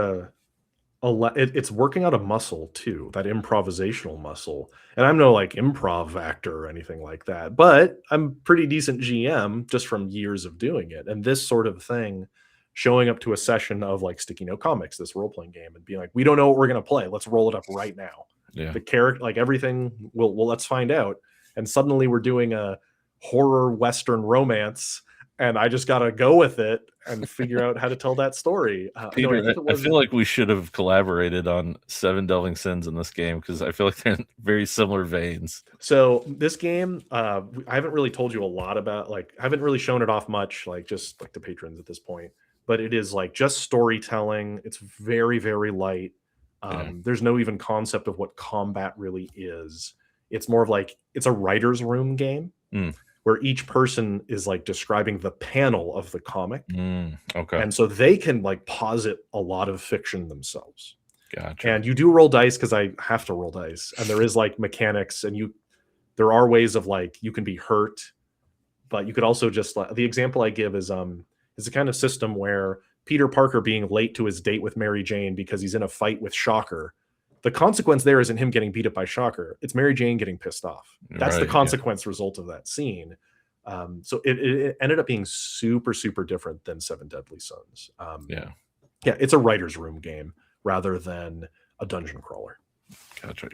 it's working out a muscle too, that improvisational muscle. And I'm no like improv actor or anything like that, but I'm pretty decent GM just from years of doing it. And this sort of thing, showing up to a session of like Sticky Note Comics, this role-playing game, and being like, we don't know what we're going to play. Let's roll it up right now. Yeah. The character, like everything, well, let's find out. And suddenly we're doing a horror Western romance, and I just got to go with it and figure out how to tell that story. Peter, I feel like we should have collaborated on 7 Delving Sins in this game, because I feel like they're in very similar veins. So this game, I haven't really told you a lot about, I haven't really shown it off much, just like the patrons at this point. But it is just storytelling. It's very, very light. There's no even concept of what combat really is. It's more of it's a writer's room game where each person is describing the panel of the comic. Okay. And so they can posit a lot of fiction themselves. Gotcha. And you do roll dice, because I have to roll dice. And there is mechanics, and there are ways of you can be hurt, but you could also just the example I give is a kind of system where Peter Parker being late to his date with Mary Jane because he's in a fight with Shocker. The consequence there isn't him getting beat up by Shocker. It's Mary Jane getting pissed off. That's the consequence result of that scene. So it ended up being super, super different than Seven Deadly Sins. Yeah, it's a writer's room game rather than a dungeon crawler. Gotcha.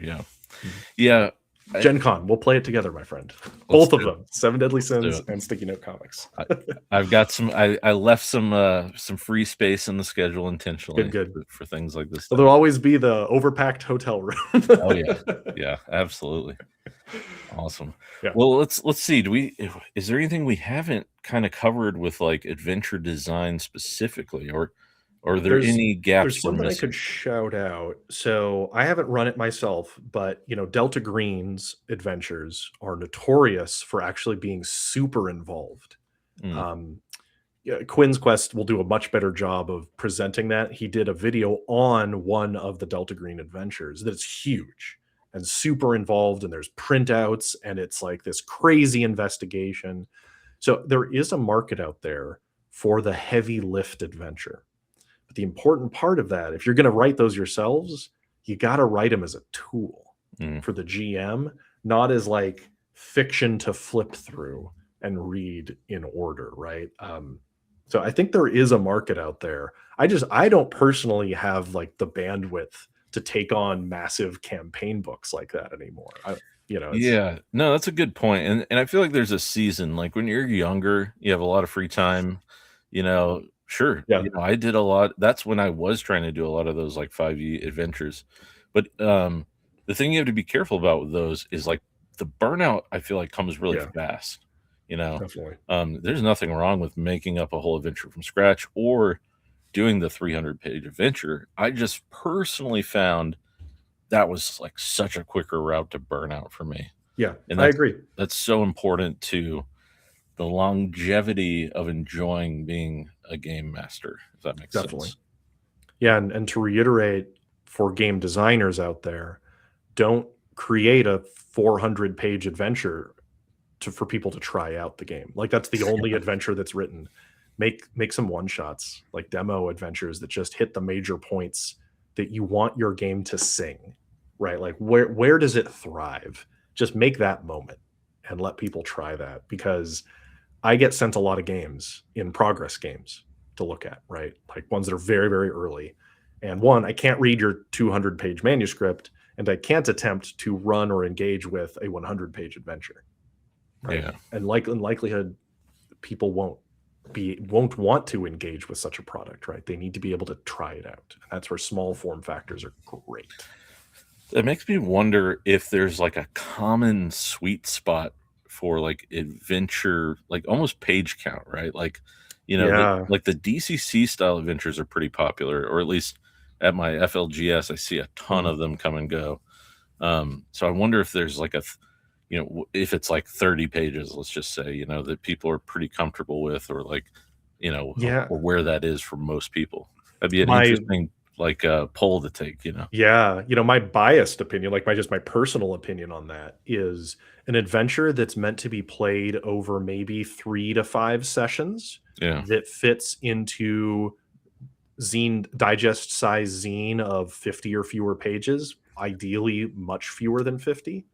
Yeah. Gen Con, we'll play it together, my friend. Both of them, Seven Deadly Sins and Sticky Note Comics. I've got some. I left some free space in the schedule intentionally. Good. For things like this. So there'll always be the overpacked hotel room. Oh yeah, absolutely. Awesome. Yeah. Well, let's see. Is there anything we haven't kind of covered with adventure design specifically, or are there any gaps? There's something I could shout out. So I haven't run it myself, but Delta Green's adventures are notorious for actually being super involved. Quins Quest will do a much better job of presenting that. He did a video on one of the Delta Green adventures that's huge and super involved, and there's printouts, and it's this crazy investigation. So there is a market out there for the heavy lift adventure. The important part of that, if you're going to write those yourselves, you got to write them as a tool for the GM, not as fiction to flip through and read in order, right? So I think there is a market out there. I don't personally have the bandwidth to take on massive campaign books like that anymore. No, that's a good point. And I feel like there's a season, when you're younger, you have a lot of free time, Sure. Yeah. I did a lot. That's when I was trying to do a lot of those 5e adventures. But the thing you have to be careful about with those is the burnout, I feel comes really fast. Definitely. There's nothing wrong with making up a whole adventure from scratch or doing the 300-page adventure. I just personally found that was like such a quicker route to burnout for me. Yeah, And I agree. That's so important to the longevity of enjoying being a game master, if that makes Definitely. sense. Yeah, and to reiterate for game designers out there, don't create a 400-page adventure for people to try out the game. Like that's the only adventure that's written. Make some one-shots, like demo adventures that just hit the major points that you want your game to sing, right? Like where does it thrive? Just make that moment and let people try that, because I get sent a lot of games in progress games to look at, right? Like ones that are very, very early. And one, I can't read your 200-page manuscript, and I can't attempt to run or engage with a 100-page adventure. Right? Yeah. And in likelihood, people won't want to engage with such a product, right? They need to be able to try it out. And that's where small form factors are great. It makes me wonder if there's like a common sweet spot for like adventure, like almost page count, right? Like, you know, like the DCC style adventures are pretty popular, or at least at my FLGS, I see a ton of them come and go. So I wonder if there's like you know, if it's like 30 pages, let's just say, you know, that people are pretty comfortable with, or like, you know, or where that is for most people. That'd be an interesting like poll to take, you know. Yeah, you know, my biased opinion, like my personal opinion on that, is an adventure that's meant to be played over maybe 3 to 5 sessions. Yeah. That fits into digest size zine of 50 or fewer pages, ideally much fewer than 50.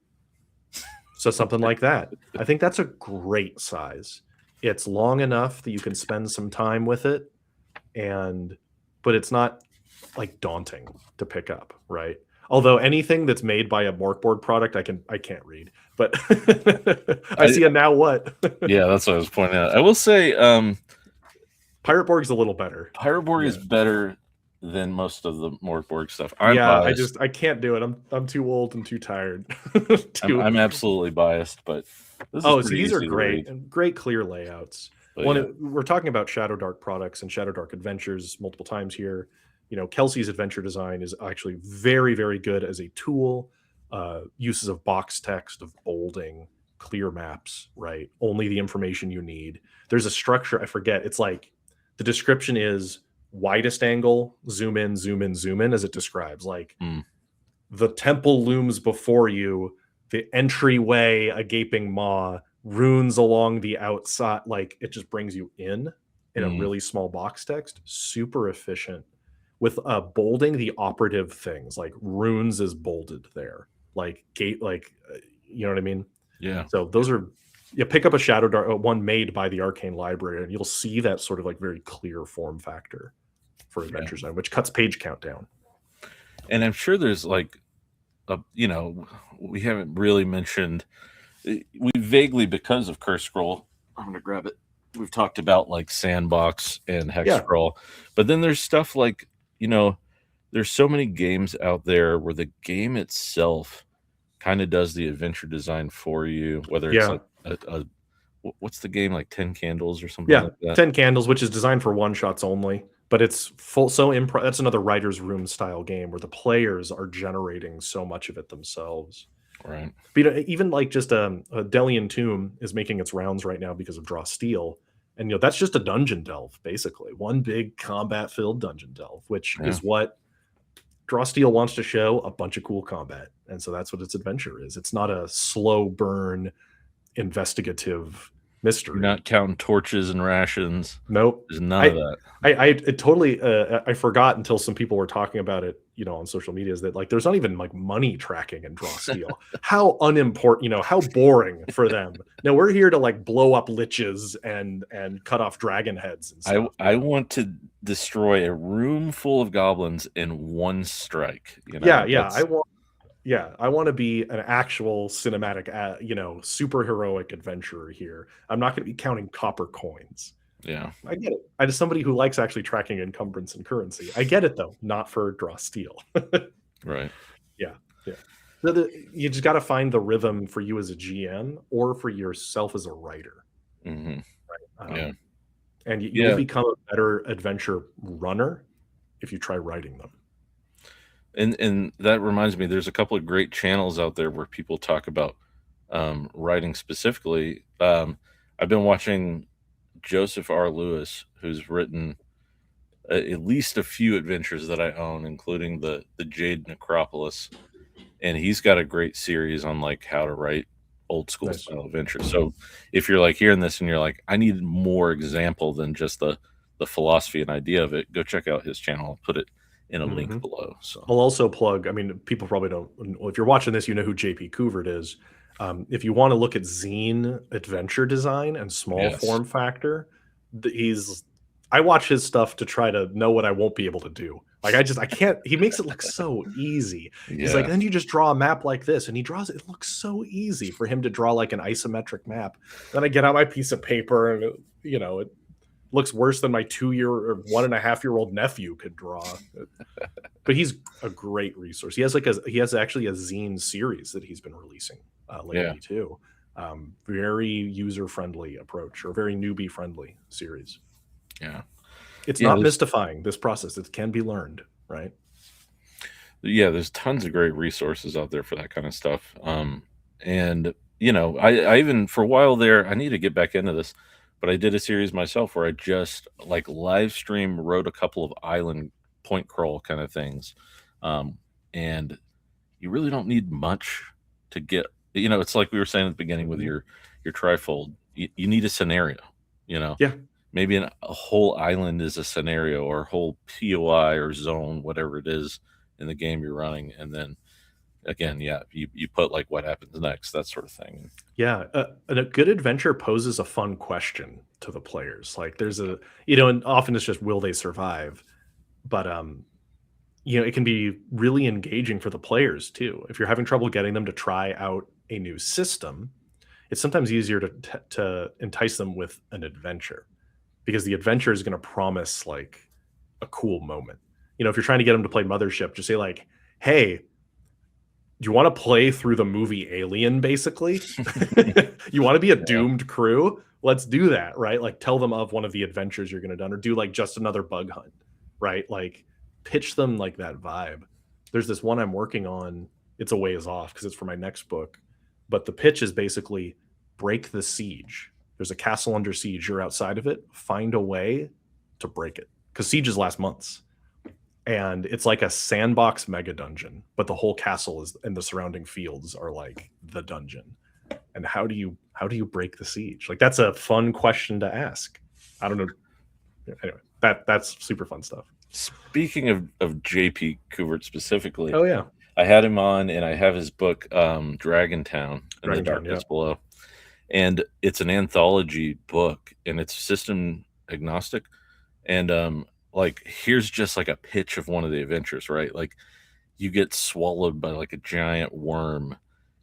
So something like that. I think that's a great size. It's long enough that you can spend some time with it, but it's not like daunting to pick up, right? Although anything that's made by a Morkboard product, I can't read, but I see a now what. Yeah, that's what I was pointing out. I will say Pirate Borg's a little better. Pirate Borg is better than most of the Morkborg stuff. I can't do it. I'm too old and too tired. I'm absolutely biased, but so these are great and great clear layouts. We're talking about Shadow Dark products and Shadow Dark adventures multiple times here. You know, Kelsey's adventure design is actually very, very good as a tool. Uses of box text, of bolding, clear maps, right? Only the information you need. There's a structure, I forget. It's like the description is widest angle, zoom in, zoom in, zoom in, as it describes. Like the temple looms before you, the entryway, a gaping maw, runes along the outside. Like it just brings you in a really small box text. Super efficient. With bolding the operative things, like runes is bolded there, like gate, like you know what I mean? Yeah. So those are, you pick up a Shadow Dark, one made by the Arcane Library, and you'll see that sort of like very clear form factor for Adventure Zone, which cuts page count down. And I'm sure there's like, you know, we haven't really mentioned, we vaguely, because of Curse Scroll, I'm going to grab it. We've talked about like Sandbox and Hex Scroll, but then there's stuff like, you know, there's so many games out there where the game itself kind of does the adventure design for you, whether it's like what's the game, like 10 Candles or something like that? 10 Candles, which is designed for one-shots only, but it's full, that's another writer's room style game where the players are generating so much of it themselves. Right. But even like just a Delian Tomb is making its rounds right now because of Draw Steel. And, you know, that's just a dungeon delve, basically. One big combat-filled dungeon delve, which is what Draw Steel wants to show, a bunch of cool combat. And so that's what its adventure is. It's not a slow burn, investigative mystery. You're not counting torches and rations. Nope. There's none of that. I totally, I forgot until some people were talking about it, you know, on social media, is that like, there's not even like money tracking in Draw Steel. How unimportant, you know, how boring for them. No, we're here to like blow up liches and cut off dragon heads and stuff. I want to destroy a room full of goblins in one strike. You know? I want to be an actual cinematic, you know, super heroic adventurer here. I'm not going to be counting copper coins. Yeah, I get it. I just somebody who likes actually tracking encumbrance and currency. I get it though, not for Draw Steel. Right. Yeah. So you just got to find the rhythm for you as a GM or for yourself as a writer. Mm-hmm. Right? And you'll become a better adventure runner if you try writing them. And that reminds me, there's a couple of great channels out there where people talk about writing specifically. I've been watching Joseph R. Lewis, who's written at least a few adventures that I own, including the Jade Necropolis, and he's got a great series on like how to write old school Nice. style adventures. So if you're like hearing this and you're like, I need more example than just the philosophy and idea of it, go check out his channel. I'll put it in a link below. So I'll also plug, I mean, people probably don't, if you're watching this, you know who JP Coovert is. If you want to look at zine adventure design and small form factor, I watch his stuff to try to know what I won't be able to do. Like I can't, he makes it look so easy. He's like, then you just draw a map like this, and he draws it. It looks so easy for him to draw like an isometric map. Then I get out my piece of paper and, it looks worse than my 2-year or 1.5-year-old nephew could draw. But he's a great resource. He has actually a zine series that he's been releasing lately too. Very user-friendly approach, or very newbie-friendly series. Yeah. It's not mystifying, this process. It can be learned, right? Yeah, there's tons of great resources out there for that kind of stuff. And I even, for a while there, I need to get back into this, but I did a series myself where I just like live stream wrote a couple of island point crawl kind of things. And you really don't need much to get, it's like we were saying at the beginning with your trifold. You need a scenario, Yeah. Maybe a whole island is a scenario, or a whole POI or zone, whatever it is in the game you're running. And then again, you put like what happens next, that sort of thing. Yeah. A good adventure poses a fun question to the players. Like there's and often it's just, will they survive? But, it can be really engaging for the players too. If you're having trouble getting them to try out a new system, it's sometimes easier to entice them with an adventure, because the adventure is going to promise like a cool moment. If you're trying to get them to play Mothership, just say like, hey, do you want to play through the movie Alien, basically? You want to be a doomed crew? Let's do that, right? Like tell them of one of the adventures you're going to do, or do like just another bug hunt, right? Like pitch them like that vibe. There's this one I'm working on. It's a ways off because it's for my next book. But the pitch is basically break the siege. There's a castle under siege. You're outside of it. Find a way to break it, because sieges last months. And it's like a sandbox mega dungeon, but the whole castle and the surrounding fields are like the dungeon. And how do you break the siege? Like that's a fun question to ask. I don't know. Anyway, that's super fun stuff. Speaking of JP Coovert specifically, oh yeah, I had him on, and I have his book Dragontown and the Darkness Below. And it's an anthology book, and it's system agnostic. And like here's just like a pitch of one of the adventures, right? Like you get swallowed by like a giant worm,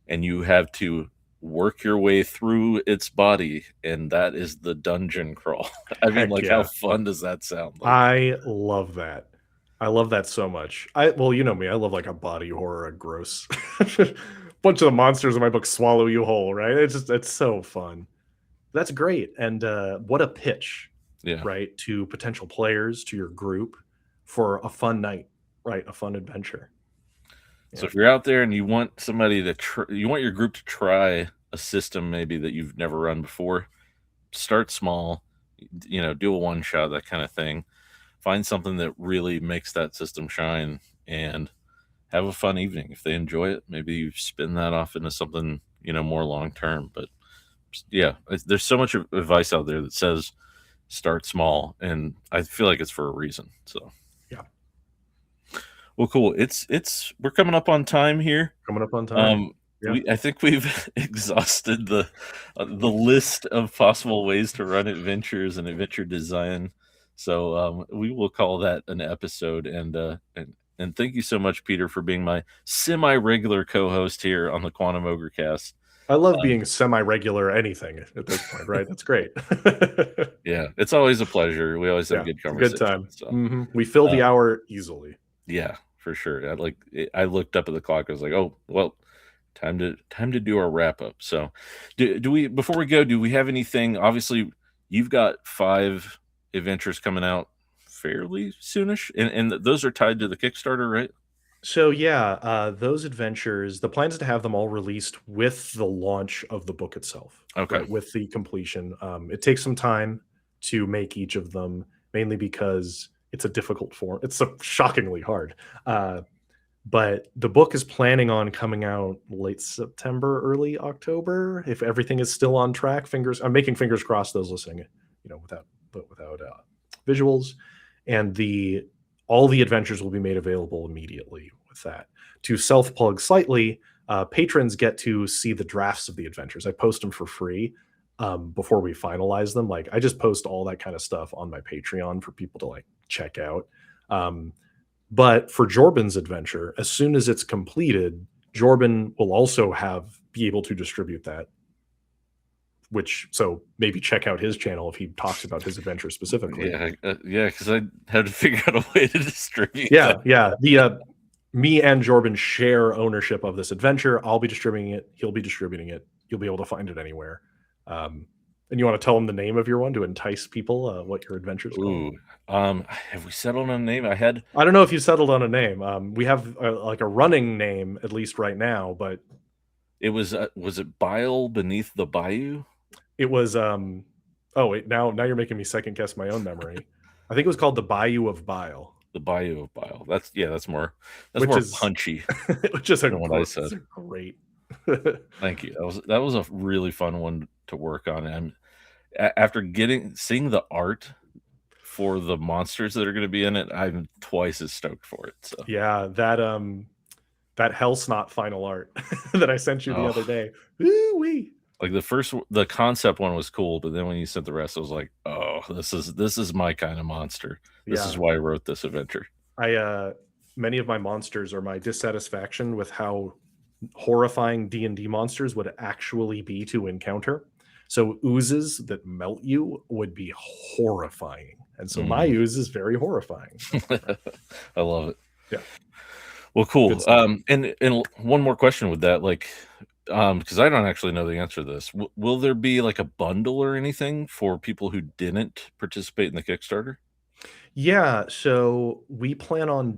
and you have to work your way through its body, and that is the dungeon crawl. I mean, like how fun does that sound? Like, I love that. I love that so much. Well, you know me, I love like a body horror, a gross bunch of the monsters in my book swallow you whole, right? It's so fun. That's great. And what a pitch, right? To potential players, to your group, for a fun night, right? A fun adventure. So if you're out there and you want somebody you want your group to try a system maybe that you've never run before, start small, do a one shot, that kind of thing. Find something that really makes that system shine, and have a fun evening. If they enjoy it, maybe you spin that off into something, more long term. But yeah, there's so much advice out there that says start small, and I feel like it's for a reason. So yeah. Well, cool. We're coming up on time here. I think we've exhausted the list of possible ways to run adventures and adventure design. So we will call that an episode. And thank you so much, Peter, for being my semi-regular co-host here on the Quantum Ogre Cast. I love being semi-regular anything at this point, right? That's great. Yeah, it's always a pleasure. We always have good conversations. Good time. So. We fill the hour easily. Yeah, for sure. I looked up at the clock. I was like, oh, well, time to do our wrap up. So do we, before we go, do we have anything? Obviously, you've got 5 adventures coming out fairly soonish, and those are tied to the Kickstarter, right? So yeah, those adventures, the plan is to have them all released with the launch of the book itself, Okay. right? With the completion. It takes some time to make each of them, mainly because it's a difficult form. It's shockingly hard. But the book is planning on coming out late September, early October, if everything is still on track. I'm making fingers crossed. Those listening, without visuals, and the all the adventures will be made available immediately with that. To self plug slightly, patrons get to see the drafts of the adventures. I post them for free before we finalize them. Like I just post all that kind of stuff on my Patreon for people to like check out. But for Jorbin's adventure, as soon as it's completed, Jorbin will also be able to distribute that. So maybe check out his channel if he talks about his adventure specifically. Yeah, because I had to figure out a way to distribute. Yeah. Me and Jorbin share ownership of this adventure. I'll be distributing it. He'll be distributing it. You'll be able to find it anywhere. And you want to tell them the name of your one to entice people? What your adventure's called? Have we settled on a name? I don't know if you settled on a name. We have like a running name at least right now, but it was it Bile Beneath the Bayou? It was oh wait, now you're making me second guess my own memory. I think it was called the Bayou of Bile. The Bayou of Bile. That's more punchy. Which is great. Thank you. That was a really fun one to work on. And after seeing the art for the monsters that are going to be in it, I'm twice as stoked for it. So yeah, that Hellsnot final art that I sent you the other day. Woo-wee. Like the concept one was cool, but then when you sent the rest, I was like, oh, this is my kind of monster. This is why I wrote this adventure. Many of my monsters are my dissatisfaction with how horrifying D&D monsters would actually be to encounter. So oozes that melt you would be horrifying. And so my ooze is very horrifying. I love it. Yeah. Well, cool. And one more question with that, like, because I don't actually know the answer to this. Will there be like a bundle or anything for people who didn't participate in the Kickstarter? Yeah, so we plan on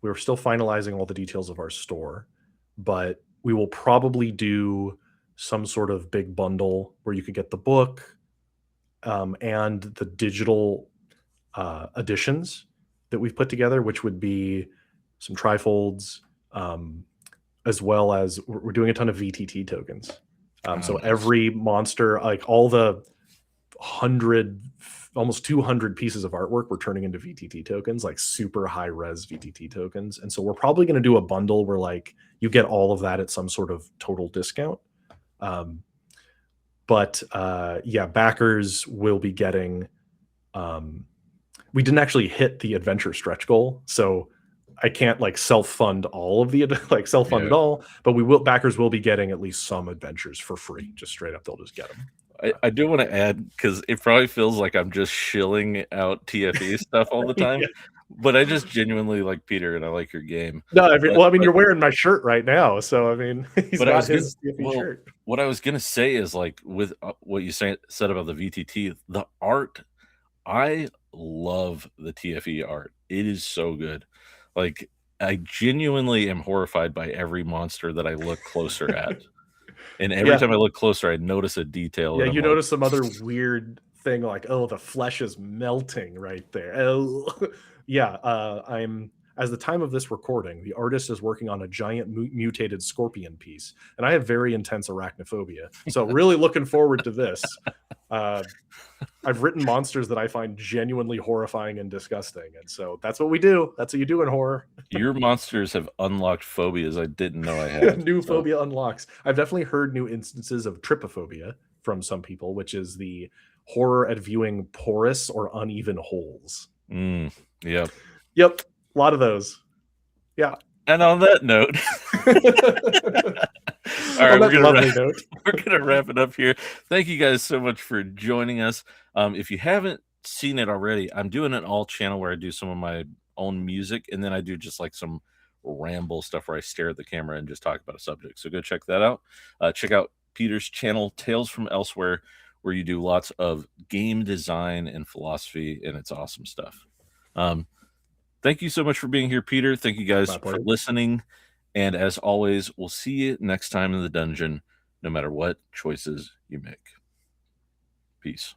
we're still finalizing all the details of our store, but we will probably do some sort of big bundle where you could get the book and the digital editions that we've put together, which would be some trifolds, as well as we're doing a ton of VTT tokens. So nice. Every monster, like all the 100, almost 200 pieces of artwork, we're turning into VTT tokens, like super high res VTT tokens. And so we're probably going to do a bundle where like you get all of that at some sort of total discount. But backers will be getting, we didn't actually hit the adventure stretch goal. So I can't like self-fund all of the it all, but backers will be getting at least some adventures for free, just straight up. They'll just get them. I do want to add, because it probably feels like I'm just shilling out TFE stuff all the time, but I just genuinely like Peter and I like your game. No, you're wearing my shirt right now, so I mean, he's got his TFE shirt. What I was gonna say is like with what you said about the VTT, the art, I love the TFE art. It is so good. Like I genuinely am horrified by every monster that I look closer at. And every time I look closer, I notice a detail. Yeah, you notice some other weird thing like, oh, the flesh is melting right there. Oh. Yeah, as the time of this recording, the artist is working on a giant mutated scorpion piece, and I have very intense arachnophobia. So really looking forward to this. I've written monsters that I find genuinely horrifying and disgusting, and so that's what we do. That's what you do in horror. Your monsters have unlocked phobias I didn't know I had. New phobia unlocks. I've definitely heard new instances of trypophobia from some people, which is the horror at viewing porous or uneven holes. Yep. A lot of those. Yeah. And on that note, all right, we're gonna wrap it up here. Thank you guys so much for joining us. If you haven't seen it already, I'm doing an all channel where I do some of my own music, and then I do just like some ramble stuff where I stare at the camera and just talk about a subject. So go check that out. Check out Peter's channel, Tales from Elsewhere, where you do lots of game design and philosophy, and it's awesome stuff. Thank you so much for being here, Peter. Thank you guys My for pleasure. listening. And as always, we'll see you next time in the dungeon, no matter what choices you make. Peace.